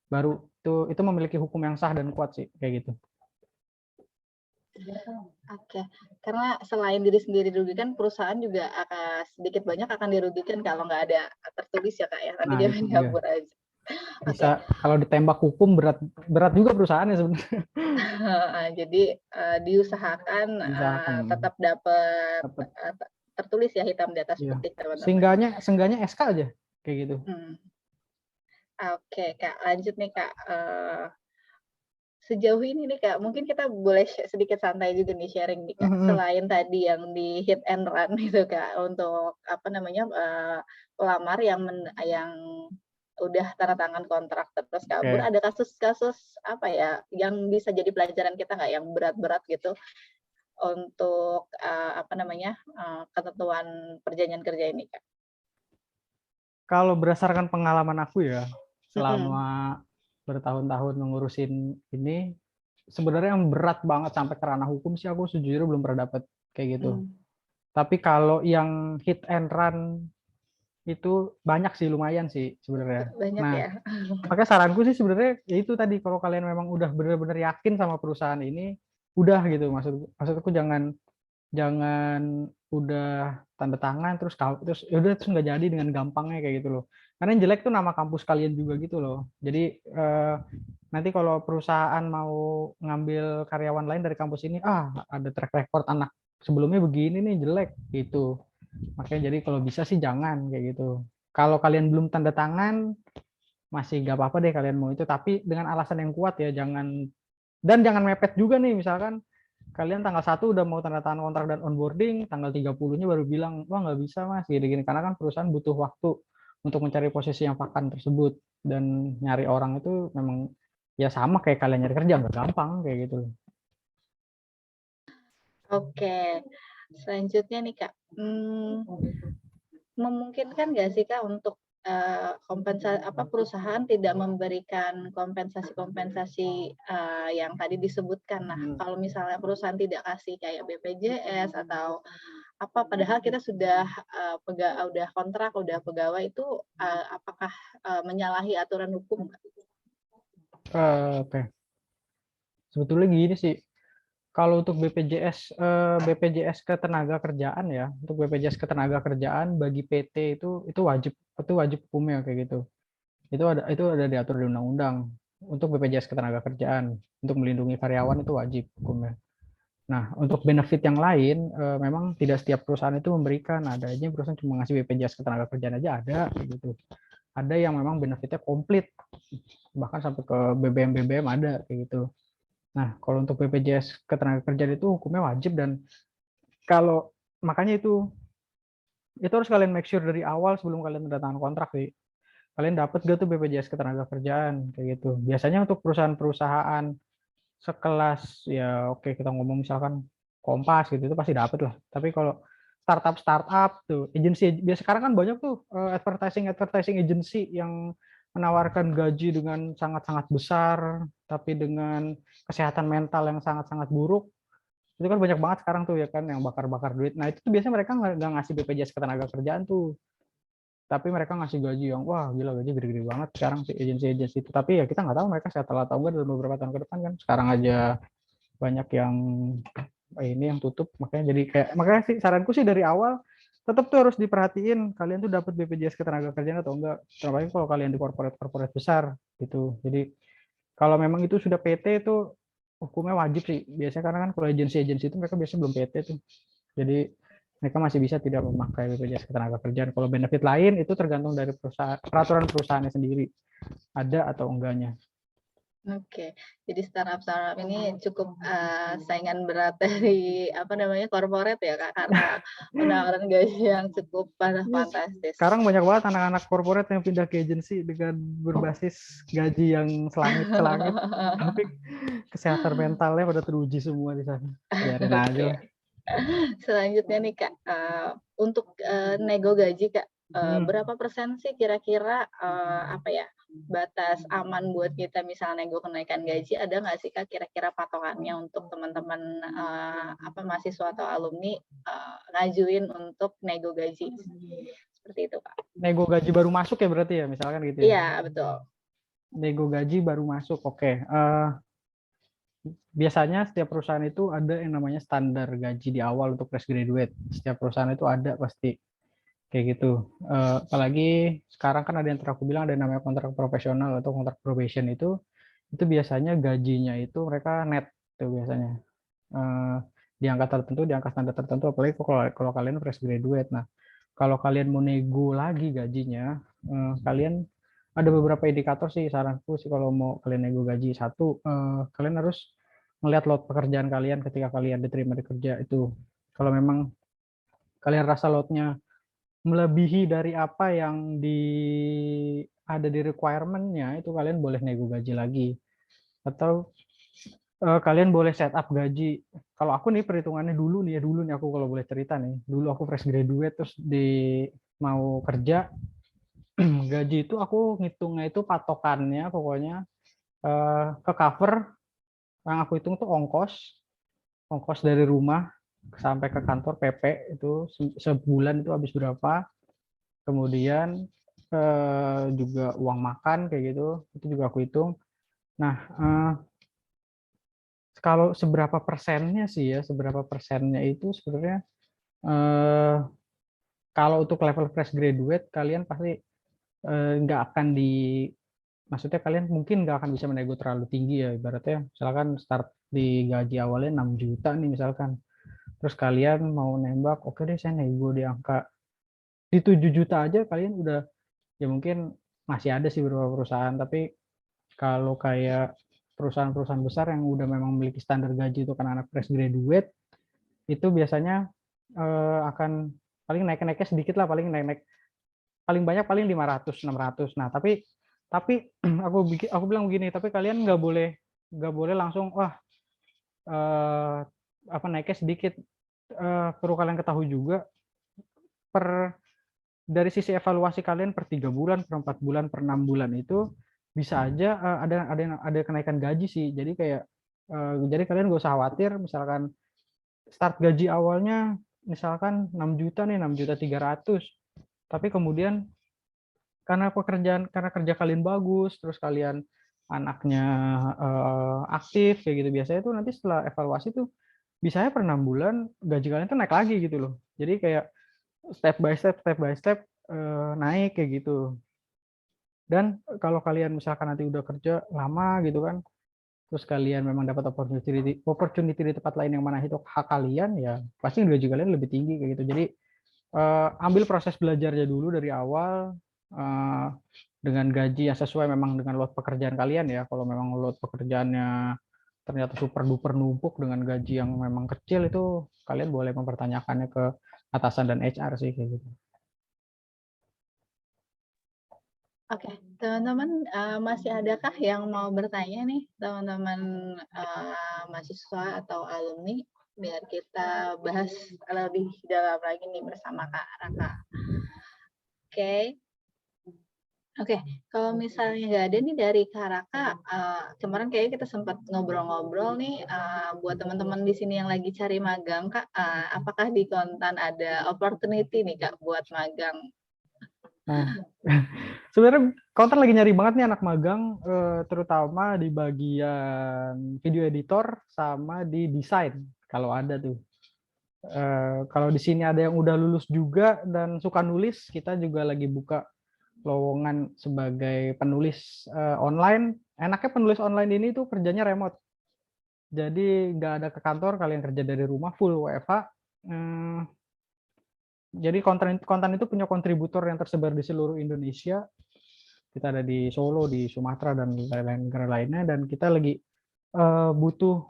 baru itu memiliki hukum yang sah dan kuat sih kayak gitu. Oke, karena selain diri sendiri dirugikan, perusahaan juga akan sedikit banyak akan dirugikan kalau nggak ada tertulis ya, Kak, ya. Nanti Nah dia itu main dia. kabur aja. Oke, Bisa kalau ditembak hukum berat berat juga perusahaannya sebenarnya. jadi, diusahakan, Diusahakan tetap dapat, dapat tertulis ya hitam di atas ya. putih, teman-teman. Seenggaknya SK aja kayak gitu. Hmm. Oke, Kak, lanjut nih, Kak. Sejauh ini nih Kak, mungkin kita boleh sedikit santai juga nih sharing nih Kak. Selain tadi yang di hit and run itu Kak, untuk pelamar yang udah tanda tangan kontrak terus kabur, Oke. ada kasus-kasus yang bisa jadi pelajaran kita nggak yang berat-berat gitu untuk ketentuan perjanjian kerja ini Kak? Kalau berdasarkan pengalaman aku ya, Mhm, selama bertahun-tahun mengurusin ini, sebenarnya yang berat banget sampai ke ranah hukum sih aku sejujurnya belum pernah dapat kayak gitu. mmm, Tapi kalau yang hit and run itu banyak sih, lumayan sih sebenarnya. banyak Nah, ya? makanya saranku sih sebenarnya ya itu tadi, kalau kalian memang udah benar-benar yakin sama perusahaan ini, udah gitu, maksudku jangan jangan udah tanda tangan terus ya udah terus nggak jadi dengan gampangnya kayak gitu loh. Karena yang jelek tuh nama kampus kalian juga gitu loh. Jadi nanti kalau perusahaan mau ngambil karyawan lain dari kampus ini, ada track record anak sebelumnya begini nih jelek gitu. Makanya jadi kalau bisa sih jangan kayak gitu. Kalau kalian belum tanda tangan masih nggak apa-apa deh kalian mau itu, tapi dengan alasan yang kuat ya, jangan mepet juga nih, misalkan kalian tanggal 1 udah mau tanda tangan kontrak dan onboarding, tanggal 30-nya baru bilang, wah nggak bisa mas, gini-gini. Karena kan perusahaan butuh waktu untuk mencari posisi yang vakan tersebut. Dan nyari orang itu memang ya sama kayak kalian nyari kerja, nggak gampang kayak gitu. Oke, selanjutnya nih Kak, memungkinkan nggak sih Kak untuk, perusahaan tidak memberikan kompensasi-kompensasi, yang tadi disebutkan. Nah, kalau misalnya perusahaan tidak kasih kayak BPJS atau apa, padahal kita sudah, udah kontrak, udah pegawai itu, apakah, menyalahi aturan hukum nggak? Oke. Sebetulnya gini sih, kalau untuk BPJS Ketenagakerjaan ya, untuk BPJS Ketenagakerjaan bagi PT itu wajib hukumnya kayak gitu. Itu ada diatur di undang-undang. Untuk BPJS Ketenagakerjaan, untuk melindungi karyawan itu wajib hukumnya. Nah, untuk benefit yang lain, memang tidak setiap perusahaan itu memberikan. Ada aja perusahaan cuma ngasih BPJS Ketenagakerjaan aja ada kayak gitu. Ada yang memang benefitnya komplit, bahkan sampai ke BBM ada kayak gitu. Nah, kalau untuk BPJS Ketenagakerjaan itu hukumnya wajib, dan kalau makanya itu harus kalian make sure dari awal sebelum kalian tanda tangan kontrak sih. Kalian dapat gak tuh BPJS Ketenagakerjaan kayak gitu. Biasanya untuk perusahaan-perusahaan sekelas, ya oke kita ngomong misalkan Kompas gitu, itu pasti dapat lah. Tapi kalau startup tuh, agensi biasa sekarang kan banyak tuh advertising agency yang menawarkan gaji dengan sangat-sangat besar, tapi dengan kesehatan mental yang sangat-sangat buruk. Itu kan banyak banget sekarang tuh ya kan, yang bakar-bakar duit. Nah itu tuh biasanya mereka nggak ngasih BPJS Ketenagakerjaan tuh, tapi mereka ngasih gaji yang wah gila, gaji gede-gede banget sekarang si agensi itu. Tapi ya kita nggak tahu mereka settle atau enggak dalam beberapa tahun ke depan kan. Sekarang aja banyak yang ini yang tutup, makanya sih saranku sih dari awal tetap tuh harus diperhatiin kalian tuh dapat BPJS Ketenagakerjaan atau enggak, terutama kalau kalian di korporat besar gitu. Jadi kalau memang itu sudah PT itu hukumnya wajib sih biasanya, karena kan kalau agensi itu mereka biasanya belum PT tuh, jadi mereka masih bisa tidak memakai BPJS Ketenagakerjaan. Kalau benefit lain itu tergantung dari peraturan perusahaannya sendiri, ada atau enggaknya. Oke, jadi startup-startup ini cukup, saingan berat dari, korporat ya, Kak, karena penawaran gaji yang cukup fantastis. Sekarang banyak banget anak-anak korporat yang pindah ke agensi dengan berbasis gaji yang selangit-selangit, tapi kesehatan mentalnya pada teruji semua di sana. Biarin aja Oke. lah. Selanjutnya nih, Kak, untuk, nego gaji, Kak, berapa persen sih kira-kira, batas aman buat kita misal nego kenaikan gaji, ada nggak sih, Kak, kira-kira patokannya untuk teman-teman, mahasiswa atau alumni, ngajuin untuk nego gaji? Seperti itu, Kak. Nego gaji baru masuk ya berarti ya, misalkan gitu ya. Iya, betul. Nego gaji baru masuk, oke. Biasanya setiap perusahaan itu ada yang namanya standar gaji di awal untuk fresh graduate. Setiap perusahaan itu ada pasti kayak gitu. Apalagi sekarang kan ada yang aku bilang ada yang namanya kontrak profesional atau kontrak probation itu biasanya gajinya itu mereka net tuh biasanya. Eh, di angka tertentu, di angka standar tertentu, apalagi kalau kalian fresh graduate. Nah, kalau kalian mau nego lagi gajinya, kalian ada beberapa indikator sih, saranku sih kalau mau kalian nego gaji. Satu, kalian harus melihat load pekerjaan kalian ketika kalian diterima di kerja itu. Kalau memang kalian rasa loadnya melebihi dari apa yang ada di requirement-nya, itu kalian boleh nego gaji lagi. Atau kalian boleh setup gaji. Kalau aku nih perhitungannya dulu nih aku kalau boleh cerita nih. Dulu aku fresh graduate terus mau kerja, gaji itu aku ngitungnya itu patokannya pokoknya ke cover, yang aku hitung tuh ongkos dari rumah sampai ke kantor PP itu sebulan itu habis berapa. Kemudian juga uang makan kayak gitu, itu juga aku hitung. Nah, kalau seberapa persennya sih ya, seberapa persennya itu sebenarnya kalau untuk level fresh graduate kalian pasti nggak akan maksudnya kalian mungkin nggak akan bisa menego terlalu tinggi ya, ibaratnya misalkan start di gaji awalnya 6 juta nih misalkan, terus kalian mau nembak oke deh saya nego di angka di 7 juta aja, kalian udah ya mungkin masih ada sih beberapa perusahaan, tapi kalau kayak perusahaan-perusahaan besar yang udah memang memiliki standar gaji untuk anak-anak fresh graduate itu biasanya akan paling naik-naiknya sedikit lah, paling naik-naik paling banyak paling 500 600. Nah, tapi aku bilang begini, tapi kalian nggak boleh langsung wah naiknya sedikit. Perlu kalian ketahui juga per dari sisi evaluasi kalian per 3 bulan, per 4 bulan, per 6 bulan itu bisa aja ada kenaikan gaji sih. Jadi kayak jadi kalian nggak usah khawatir misalkan start gaji awalnya misalkan 6 juta nih, 6.300.000. Tapi kemudian karena kerja kalian bagus, terus kalian anaknya aktif kayak gitu, biasanya tuh nanti setelah evaluasi tuh bisanya per 6 bulan gaji kalian tuh naik lagi gitu loh. Jadi kayak step by step naik kayak gitu. Dan kalau kalian misalkan nanti udah kerja lama gitu kan, terus kalian memang dapat opportunity di tempat lain yang mana itu hak kalian, ya pasti gaji kalian lebih tinggi kayak gitu. Jadi ambil proses belajarnya dulu dari awal dengan gaji yang sesuai memang dengan load pekerjaan kalian ya. Kalau memang load pekerjaannya ternyata super duper numpuk dengan gaji yang memang kecil, itu kalian boleh mempertanyakannya ke atasan dan HR sih kayak gitu. Oke, teman-teman, masih adakah yang mau bertanya nih, teman-teman, mahasiswa atau alumni, biar kita bahas lebih dalam lagi nih bersama Kak Raka. Oke. Oke, kalau misalnya nggak ada nih dari Kak Raka, kemarin kayaknya kita sempat ngobrol-ngobrol nih, buat teman-teman di sini yang lagi cari magang, Kak, apakah di Kontan ada opportunity nih, Kak, buat magang? Nah, sebenarnya Konten lagi nyari banget nih anak magang, terutama di bagian video editor sama di desain kalau ada tuh. Kalau di sini ada yang udah lulus juga dan suka nulis, kita juga lagi buka lowongan sebagai penulis online. Enaknya penulis online ini tuh kerjanya remote. Jadi nggak ada ke kantor, kalian kerja dari rumah full WFH. Jadi konten itu punya kontributor yang tersebar di seluruh Indonesia. Kita ada di Solo, di Sumatera, dan lain-lain negara lainnya, dan kita lagi butuh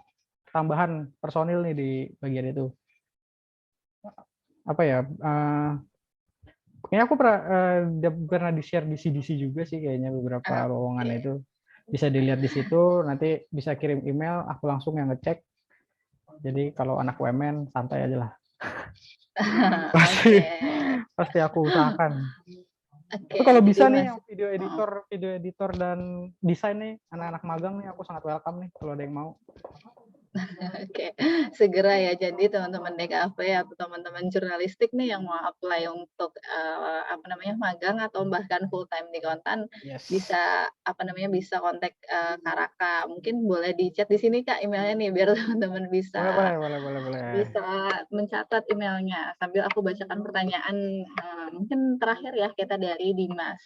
tambahan personil nih di bagian itu. Apa ya? Kayaknya aku pernah di-share di CDC juga sih kayaknya beberapa lowongan itu. Bisa dilihat di situ, nanti bisa kirim email, aku langsung yang ngecek. Jadi kalau anak UMN santai aja lah. Pasti aku usahakan. Tapi kalau bisa nih yang video editor dan desain nih, anak-anak magang nih, aku sangat welcome nih kalau ada yang mau. Oke, segera ya. Jadi teman-teman DKV atau teman-teman jurnalistik nih yang mau apply untuk magang atau bahkan full time di Kontan, bisa bisa kontak Kak Raka. Mungkin boleh di-chat di sini Kak emailnya nih biar teman-teman bisa mencatat emailnya sambil aku bacakan pertanyaan mungkin terakhir ya kita dari Dimas.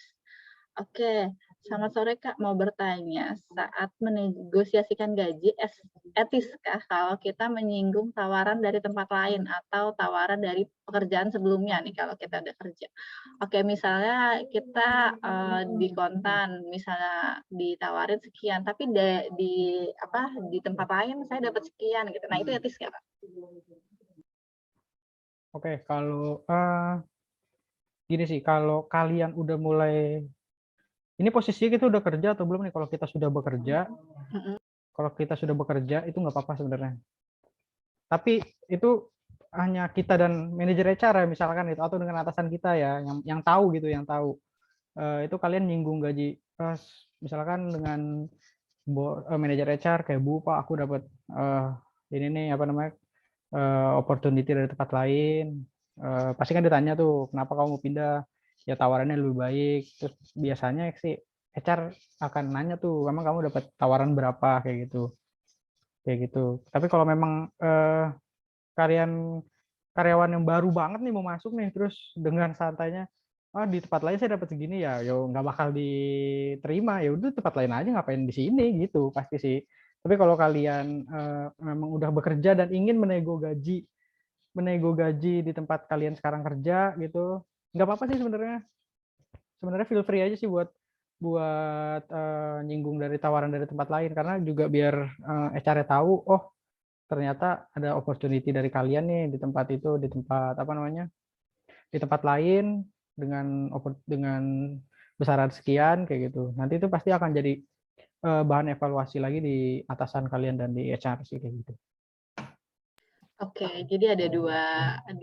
Oke, selamat sore Kak, mau bertanya, saat menegosiasikan gaji, etiskah kalau kita menyinggung tawaran dari tempat lain atau tawaran dari pekerjaan sebelumnya nih kalau kita udah kerja? Oke, misalnya kita di Kontan, misalnya ditawarin sekian, tapi di tempat lain saya dapat sekian gitu. Nah itu etis nggak Kak? Oke, kalau gini sih, kalau kalian udah mulai, ini posisinya kita udah kerja atau belum nih? Kalau kita sudah bekerja, itu nggak apa-apa sebenarnya. Tapi itu hanya kita dan manajer HR ya, misalkan itu, atau dengan atasan kita ya, yang tahu gitu, yang tahu. Itu kalian nyinggung gaji, misalkan dengan manajer HR kayak, Bu, Pak, aku dapat ini nih opportunity dari tempat lain. Pasti kan ditanya tuh, kenapa kamu mau pindah? Ya tawarannya lebih baik. Terus biasanya sih HR akan nanya tuh, emang kamu dapat tawaran berapa kayak gitu. Tapi kalau memang karyawan yang baru banget nih mau masuk nih, terus dengan santainya, di tempat lain saya dapat segini, ya nggak bakal diterima. Ya udah tempat lain aja, ngapain di sini gitu pasti sih. Tapi kalau kalian memang udah bekerja dan ingin menego gaji di tempat kalian sekarang kerja gitu, nggak apa-apa sih sebenarnya. Sebenarnya feel free aja sih buat nyinggung dari tawaran dari tempat lain, karena juga biar HR tahu, oh ternyata ada opportunity dari kalian nih di tempat itu, di tempat lain dengan besaran sekian kayak gitu. Nanti itu pasti akan jadi bahan evaluasi lagi di atasan kalian dan di HR sih kayak gitu. Oke, jadi ada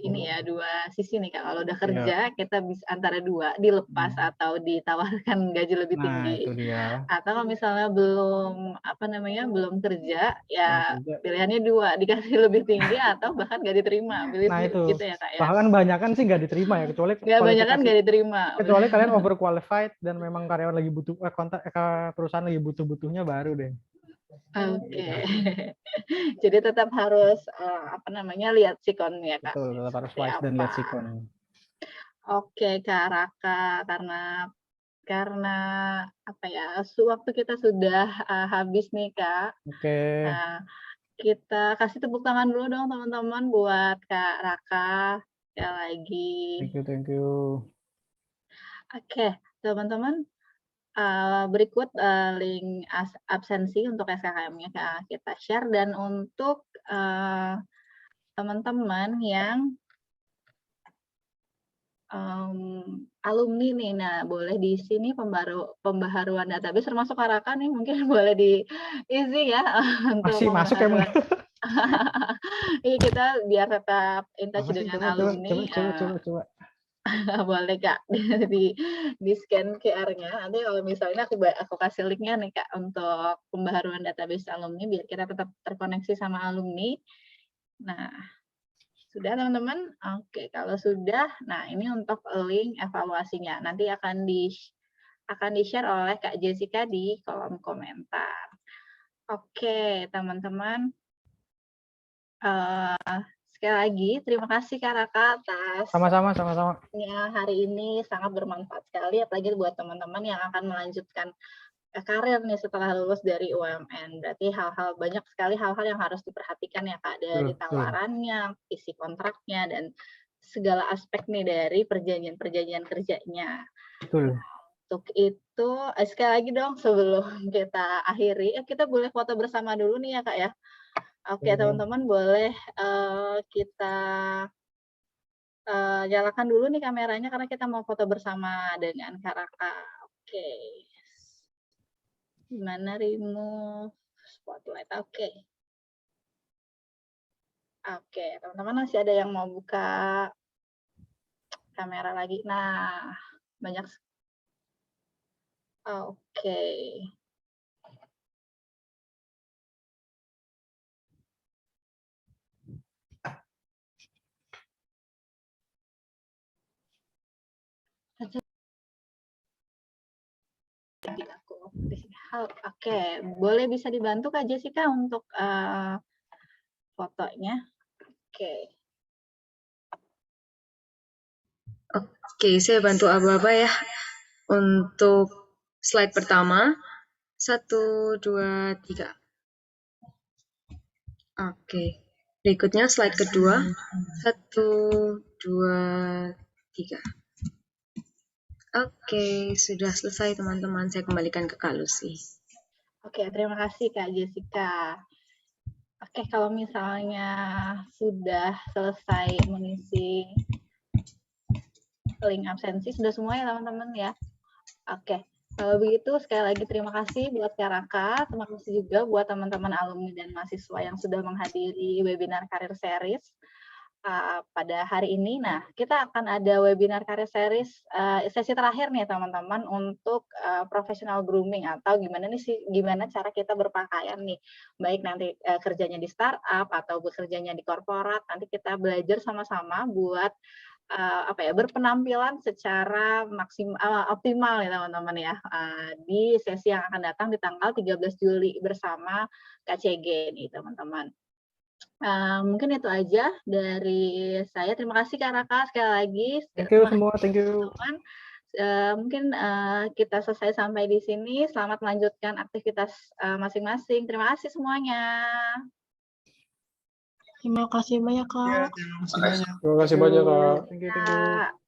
ini ya, 2 sisi nih Kak, kalau udah Iya. kerja kita bisa antara 2, dilepas atau ditawarkan gaji lebih Nah, itu tinggi. dia. Atau kalau misalnya belum, apa namanya, belum kerja, Belum ya kerja. pilihannya 2, dikasih lebih tinggi atau bahkan nggak diterima, pilih Nah, itu. gitu ya Kak ya? Bahkan banyakan sih nggak diterima ya, kecuali Nggak banyakan kualifikasi. nggak diterima. Kecuali kalian overqualified dan memang karyawan lagi butuh, perusahaan lagi butuh-butuhnya baru deh. Oke. Jadi tetap harus, apa namanya, lihat sikonnya Kak, Betul, tetap harus seperti wise dan lihat apa. sikon. Oke Kak Raka, karena apa ya, waktu kita sudah, habis nih Kak. Oke. Nah, kita kasih tepuk tangan dulu dong teman-teman buat Kak Raka, sekali lagi. Thank you, thank you. Oke, teman-teman, berikut, link absensi untuk SKKM-nya kita share dan untuk, teman-teman yang alumni nih. Nah, boleh diisi nih pembaharuan database termasuk Karaka nih mungkin boleh diisi ya untuk Masih masuk emang. pembaharuan. Iya, kita biar tetap in touch Apa sih? dengan Coba, alumni, coba. boleh Kak, di-scan QR-nya, nanti kalau misalnya aku kasih link-nya nih Kak, untuk pembaharuan database alumni biar kita tetap terkoneksi sama alumni. Nah, sudah teman-teman? Oke, kalau sudah, nah ini untuk link evaluasinya. Nanti akan di-share oleh Kak Jessica di kolom komentar. Oke, teman-teman. Sekali lagi, terima kasih Kak Raka atas Sama-sama. hari ini sangat bermanfaat sekali, apalagi buat teman-teman yang akan melanjutkan karir nih setelah lulus dari UMN. Berarti banyak sekali hal-hal yang harus diperhatikan ya Kak, dari Betul. tawarannya, isi kontraknya, dan segala aspek nih dari perjanjian kerjanya. Betul. Untuk itu, sekali lagi dong sebelum kita akhiri, kita boleh foto bersama dulu nih ya Kak ya. Oke, teman-teman boleh kita nyalakan dulu nih kameranya karena kita mau foto bersama dengan Kak Raka. Oke. Gimana remove spotlight? Oke. Oke, teman-teman masih ada yang mau buka kamera lagi? Nah, banyak. Oke. Oke, boleh bisa dibantu Kak Jessica untuk fotonya? Oke. Oke, saya bantu aba-aba ya. Untuk slide pertama, 1, 2, 3. Oke, berikutnya slide kedua, 1, 2, 3. Oke, sudah selesai teman-teman. Saya kembalikan ke Kak Lucy. Oke, terima kasih Kak Jessica. Oke, kalau misalnya sudah selesai mengisi link absensi, sudah semua ya teman-teman ya? Oke, kalau begitu sekali lagi terima kasih buat Kak Raka, terima kasih juga buat teman-teman alumni dan mahasiswa yang sudah menghadiri webinar Karir Series pada hari ini. Nah, kita akan ada webinar Karir Series sesi terakhir nih teman-teman untuk professional grooming atau gimana cara kita berpakaian nih, baik nanti kerjanya di startup atau bekerjanya di korporat. Nanti kita belajar sama-sama buat berpenampilan secara optimal ya teman-teman ya, di sesi yang akan datang di tanggal 13 Juli bersama KCG nih teman-teman. Mungkin itu aja dari saya. Terima kasih Kak Raka sekali lagi. Thank you semua, thank you. Teman-teman. Mungkin kita selesai sampai di sini. Selamat melanjutkan aktivitas masing-masing. Terima kasih semuanya. Terima kasih banyak Kak. Terima kasih banyak Kak. Thank you.